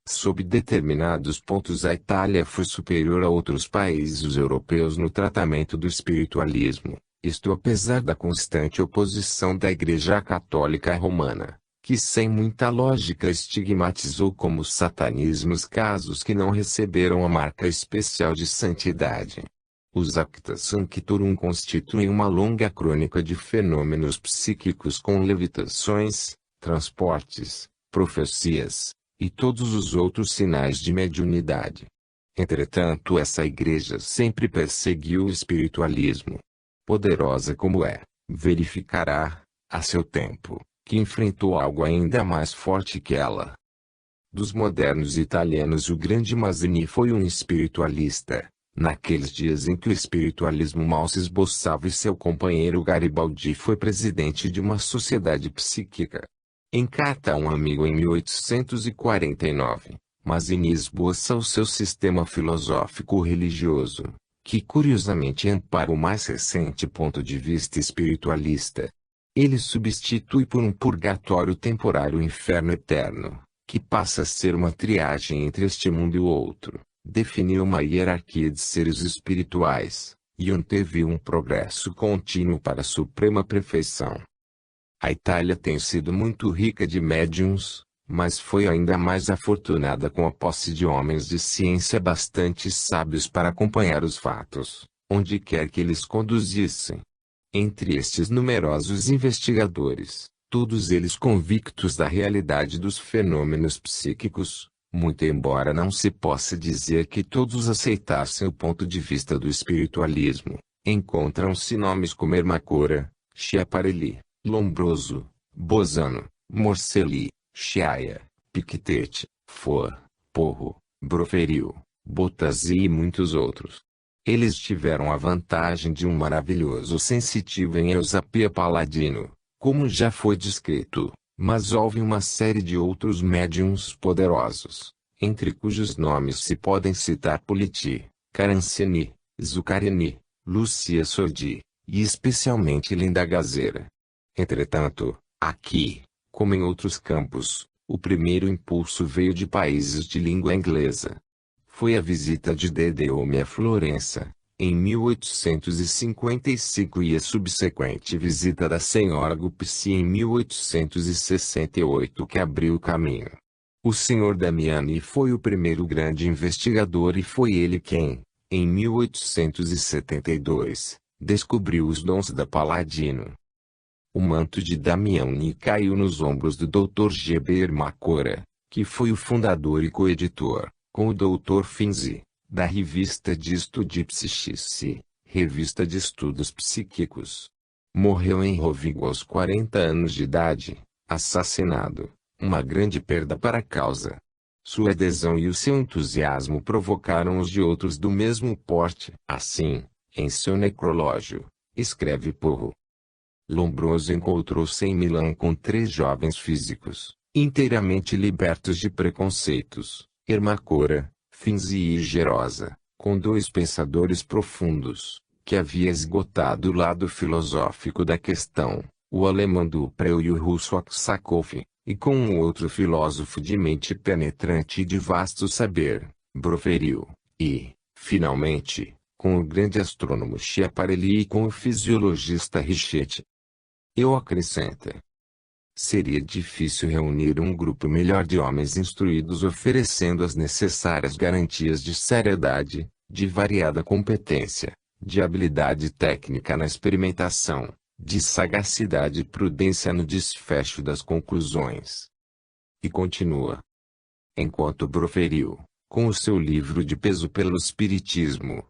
Sob determinados pontos a Itália foi superior a outros países europeus no tratamento do espiritualismo, isto apesar da constante oposição da Igreja Católica Romana, que sem muita lógica estigmatizou como satanismo os casos que não receberam a marca especial de santidade. Os Acta Sanctorum constituem uma longa crônica de fenômenos psíquicos com levitações, transportes, profecias, e todos os outros sinais de mediunidade. Entretanto, essa igreja sempre perseguiu o espiritualismo. Poderosa como é, verificará, a seu tempo, que enfrentou algo ainda mais forte que ela. Dos modernos italianos, o grande Mazzini foi um espiritualista, naqueles dias em que o espiritualismo mal se esboçava, e seu companheiro Garibaldi foi presidente de uma sociedade psíquica. Em carta a um amigo em 1849, Mazzini esboça o seu sistema filosófico-religioso, que curiosamente ampara o mais recente ponto de vista espiritualista. Ele substitui por um purgatório temporário o inferno eterno, que passa a ser uma triagem entre este mundo e o outro, definiu uma hierarquia de seres espirituais, e anteve um progresso contínuo para a suprema perfeição. A Itália tem sido muito rica de médiuns, mas foi ainda mais afortunada com a posse de homens de ciência bastante sábios para acompanhar os fatos, onde quer que eles conduzissem. Entre estes numerosos investigadores, todos eles convictos da realidade dos fenômenos psíquicos, muito embora não se possa dizer que todos aceitassem o ponto de vista do espiritualismo, encontram-se nomes como Ermacora, Schiaparelli, Lombroso, Bosano, Morselli, Sciaia, Pictet, Foa, Porro, Broferil, Bottazzi e muitos outros. Eles tiveram a vantagem de um maravilhoso sensitivo em Eusapia Paladino, como já foi descrito, mas houve uma série de outros médiuns poderosos, entre cujos nomes se podem citar Politi, Caranceni, Zuccarini, Lucia Sordi, e especialmente Linda Gazera. Entretanto, aqui, como em outros campos, o primeiro impulso veio de países de língua inglesa. Foi a visita de De Deome a Florença, em 1855 e a subsequente visita da Sra. Gupse em 1868 que abriu o caminho. O Sr. Damiani foi o primeiro grande investigador e foi ele quem, em 1872, descobriu os dons da Palladino. O manto de Damiani caiu nos ombros do Dr. G. B. Ermacora, que foi o fundador e coeditor, com o Dr. Finzi, da Revista de Estudi Psichici, Revista de Estudos Psíquicos. Morreu em Rovigo aos 40 anos de idade, assassinado, uma grande perda para a causa. Sua adesão e o seu entusiasmo provocaram os de outros do mesmo porte. Assim, em seu necrológio, escreve Porro. Lombroso encontrou-se em Milão com 3 jovens físicos, inteiramente libertos de preconceitos, Ermacora, Finzi e Gerosa, com 2 pensadores profundos, que havia esgotado o lado filosófico da questão, o alemão Dupré e o russo Aksakov, e com um outro filósofo de mente penetrante e de vasto saber, Broveriu, e, finalmente, com o grande astrônomo Schiaparelli e com o fisiologista Richetti. Eu acrescento. Seria difícil reunir um grupo melhor de homens instruídos oferecendo as necessárias garantias de seriedade, de variada competência, de habilidade técnica na experimentação, de sagacidade e prudência no desfecho das conclusões. E continua. Enquanto Broveriu, com o seu livro de peso pelo Espiritismo,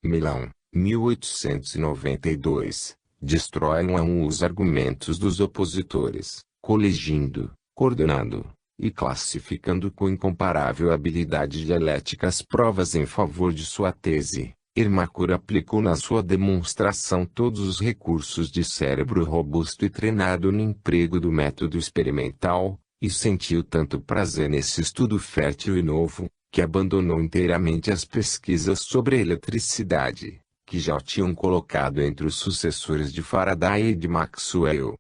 Milão, 1892, destrói um a um os argumentos dos opositores, coligindo, coordenando, e classificando com incomparável habilidade dialética as provas em favor de sua tese. Ermacora aplicou na sua demonstração todos os recursos de cérebro robusto e treinado no emprego do método experimental, e sentiu tanto prazer nesse estudo fértil e novo, que abandonou inteiramente as pesquisas sobre a eletricidade, que já o tinham colocado entre os sucessores de Faraday e de Maxwell.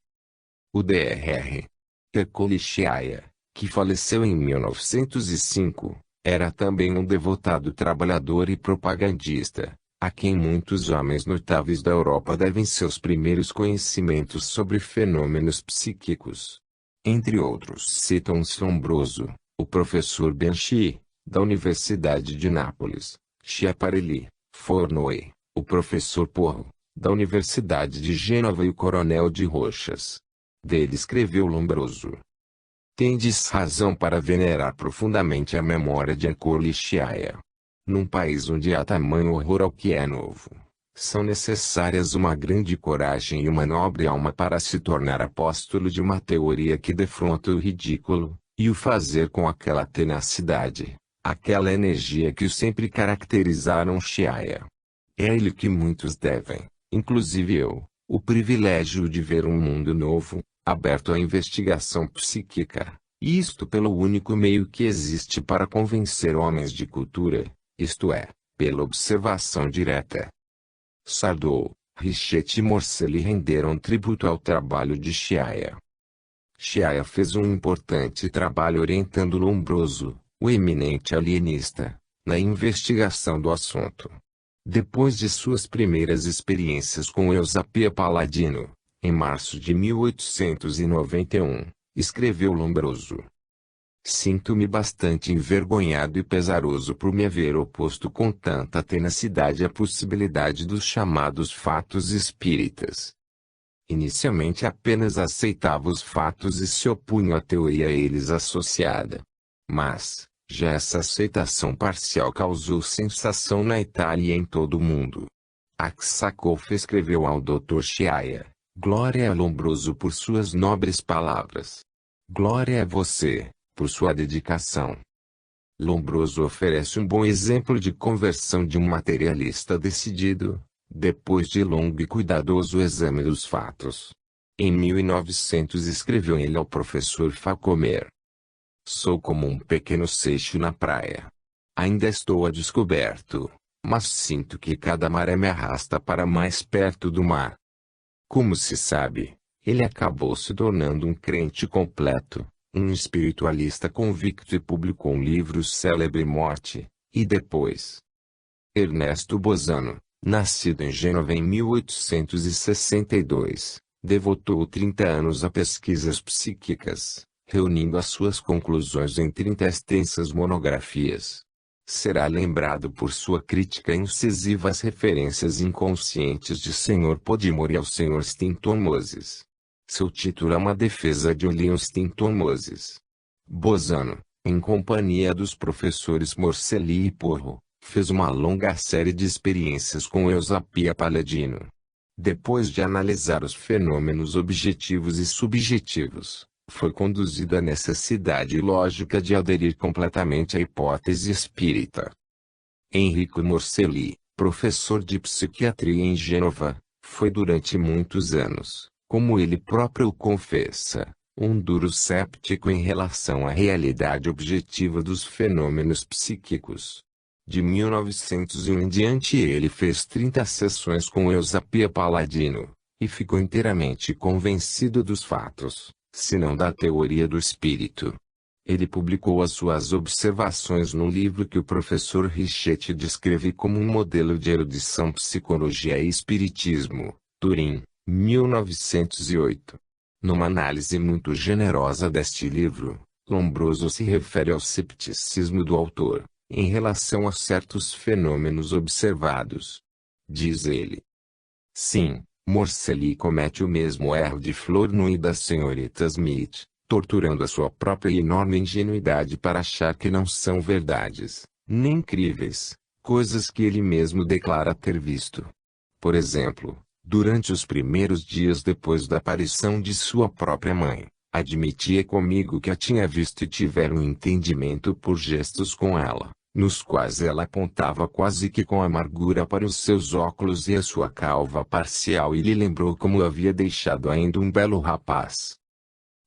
O Dr. Ercole Schiaia, que faleceu em 1905, era também um devotado trabalhador e propagandista, a quem muitos homens notáveis da Europa devem seus primeiros conhecimentos sobre fenômenos psíquicos. Entre outros citam-se Lombroso, o professor Bianchi, da Universidade de Nápoles, Schiaparelli, Fournoy, o professor Porro, da Universidade de Gênova e o coronel de Rochas. Dele escreveu Lombroso. Tendes razão para venerar profundamente a memória de Ercole Schiaia. Num país onde há tamanho horror ao que é novo, são necessárias uma grande coragem e uma nobre alma para se tornar apóstolo de uma teoria que defronta o ridículo, e o fazer com aquela tenacidade, aquela energia que o sempre caracterizaram Schiaia. É a ele que muitos devem, inclusive eu, o privilégio de ver um mundo novo, aberto à investigação psíquica, e isto pelo único meio que existe para convencer homens de cultura, isto é, pela observação direta. Sardou, Richetti e Morselli renderam tributo ao trabalho de Schiaia. Schiaia fez um importante trabalho orientando Lombroso, o eminente alienista, na investigação do assunto. Depois de suas primeiras experiências com Eusapia Palladino, em março de 1891, escreveu Lombroso. Sinto-me bastante envergonhado e pesaroso por me haver oposto com tanta tenacidade à possibilidade dos chamados fatos espíritas. Inicialmente apenas aceitava os fatos e se opunha à teoria a eles associada. Mas, já essa aceitação parcial causou sensação na Itália e em todo o mundo. Aksakov escreveu ao Dr. Schiaia: Glória a Lombroso por suas nobres palavras. Glória a você, por sua dedicação. Lombroso oferece um bom exemplo de conversão de um materialista decidido, depois de longo e cuidadoso exame dos fatos. Em 1900 escreveu ele ao professor Falcomer: Sou como um pequeno seixo na praia. Ainda estou a descoberto, mas sinto que cada maré me arrasta para mais perto do mar. Como se sabe, ele acabou se tornando um crente completo, um espiritualista convicto e publicou um livro célebre Morte, e depois. Ernesto Bozano, nascido em Gênova em 1862, devotou 30 anos a pesquisas psíquicas, reunindo as suas conclusões em 30 extensas monografias. Será lembrado por sua crítica incisiva às referências inconscientes de Sr. Podmore e ao Sr. Stanton Moses. Seu título é uma defesa de William Stanton Moses. Bozano, em companhia dos professores Morcelli e Porro, fez uma longa série de experiências com Eusapia Palladino. Depois de analisar os fenômenos objetivos e subjetivos, foi conduzido à necessidade lógica de aderir completamente à hipótese espírita. Enrico Morcelli, professor de psiquiatria em Gênova, foi durante muitos anos, como ele próprio confessa, um duro céptico em relação à realidade objetiva dos fenômenos psíquicos. De 1901 em diante ele fez 30 sessões com Eusapia Palladino, e ficou inteiramente convencido dos fatos, se não da teoria do espírito. Ele publicou as suas observações no livro que o professor Richetti descreve como um modelo de erudição, psicologia e espiritismo, Turim, 1908. Numa análise muito generosa deste livro, Lombroso se refere ao cepticismo do autor, em relação a certos fenômenos observados. Diz ele: sim, Morcelli comete o mesmo erro de Flournoy e da senhorita Smith, torturando a sua própria enorme ingenuidade para achar que não são verdades, nem críveis, coisas que ele mesmo declara ter visto. Por exemplo, durante os primeiros dias depois da aparição de sua própria mãe, admitia comigo que a tinha visto e tivera um entendimento por gestos com ela, nos quais ela apontava quase que com amargura para os seus óculos e a sua calva parcial, e lhe lembrou como havia deixado ainda um belo rapaz.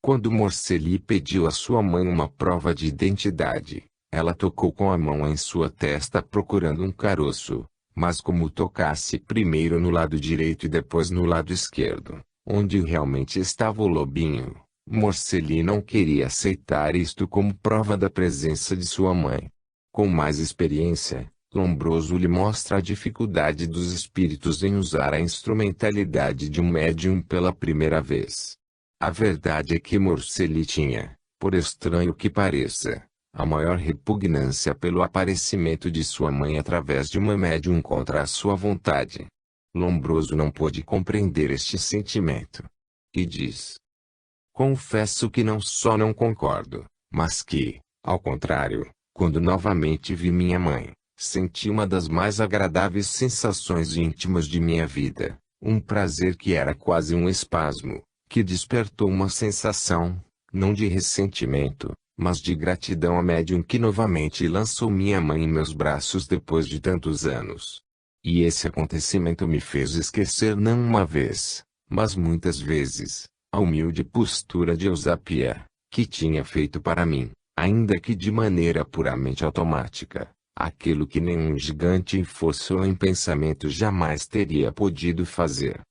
Quando Morcelli pediu à sua mãe uma prova de identidade, ela tocou com a mão em sua testa procurando um caroço, mas como tocasse primeiro no lado direito e depois no lado esquerdo, onde realmente estava o lobinho, Morcelli não queria aceitar isto como prova da presença de sua mãe. Com mais experiência, Lombroso lhe mostra a dificuldade dos espíritos em usar a instrumentalidade de um médium pela primeira vez. A verdade é que Morcelli tinha, por estranho que pareça, a maior repugnância pelo aparecimento de sua mãe através de uma médium contra a sua vontade. Lombroso não pôde compreender este sentimento. E diz: confesso que não só não concordo, mas que, ao contrário, quando novamente vi minha mãe, senti uma das mais agradáveis sensações íntimas de minha vida, um prazer que era quase um espasmo, que despertou uma sensação, não de ressentimento, mas de gratidão à médium que novamente lançou minha mãe em meus braços depois de tantos anos. E esse acontecimento me fez esquecer não uma vez, mas muitas vezes, a humilde postura de Eusapia, que tinha feito para mim, ainda que de maneira puramente automática, aquilo que nenhum gigante em força ou em pensamento jamais teria podido fazer.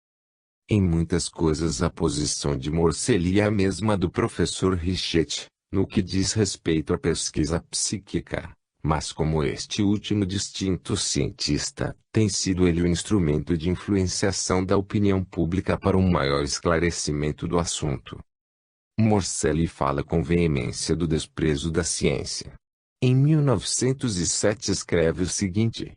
Em muitas coisas a posição de Morcelli é a mesma do professor Richetti, no que diz respeito à pesquisa psíquica, mas como este último distinto cientista, tem sido ele o instrumento de influenciação da opinião pública para um maior esclarecimento do assunto. Morcelli fala com veemência do desprezo da ciência. Em 1907 escreve o seguinte: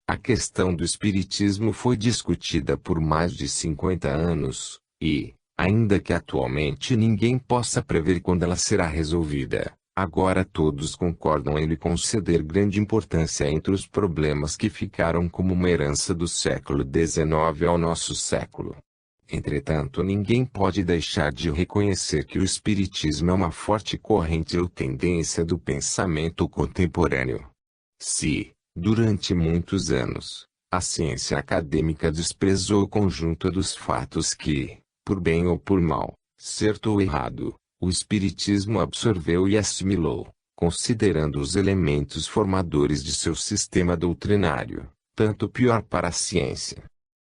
a questão do espiritismo foi discutida por mais de 50 anos, e, ainda que atualmente ninguém possa prever quando ela será resolvida, agora todos concordam em lhe conceder grande importância entre os problemas que ficaram como uma herança do século XIX ao nosso século. Entretanto, ninguém pode deixar de reconhecer que o espiritismo é uma forte corrente ou tendência do pensamento contemporâneo. Se, durante muitos anos, a ciência acadêmica desprezou o conjunto dos fatos que, por bem ou por mal, certo ou errado, o espiritismo absorveu e assimilou, considerando os elementos formadores de seu sistema doutrinário, tanto pior para a ciência,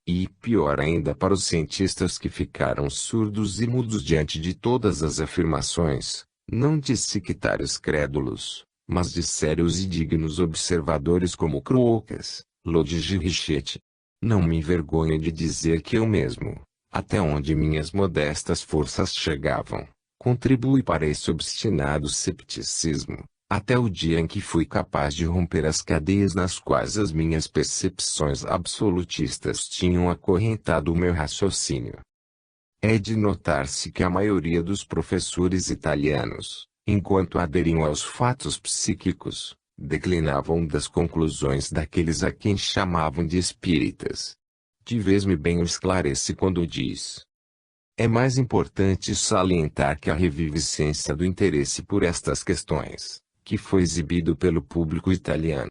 e pior ainda para os cientistas que ficaram surdos e mudos diante de todas as afirmações, não de sectários crédulos, mas de sérios e dignos observadores como Croocas, Lodi Richetti. Não me envergonho de dizer que eu mesmo, até onde minhas modestas forças chegavam, contribuí para esse obstinado cepticismo, até o dia em que fui capaz de romper as cadeias nas quais as minhas percepções absolutistas tinham acorrentado o meu raciocínio. É de notar-se que a maioria dos professores italianos, enquanto aderiam aos fatos psíquicos, declinavam das conclusões daqueles a quem chamavam de espíritas. Talvez-me bem o esclarece quando diz: é mais importante salientar que a reviviscência do interesse por estas questões, que foi exibido pelo público italiano,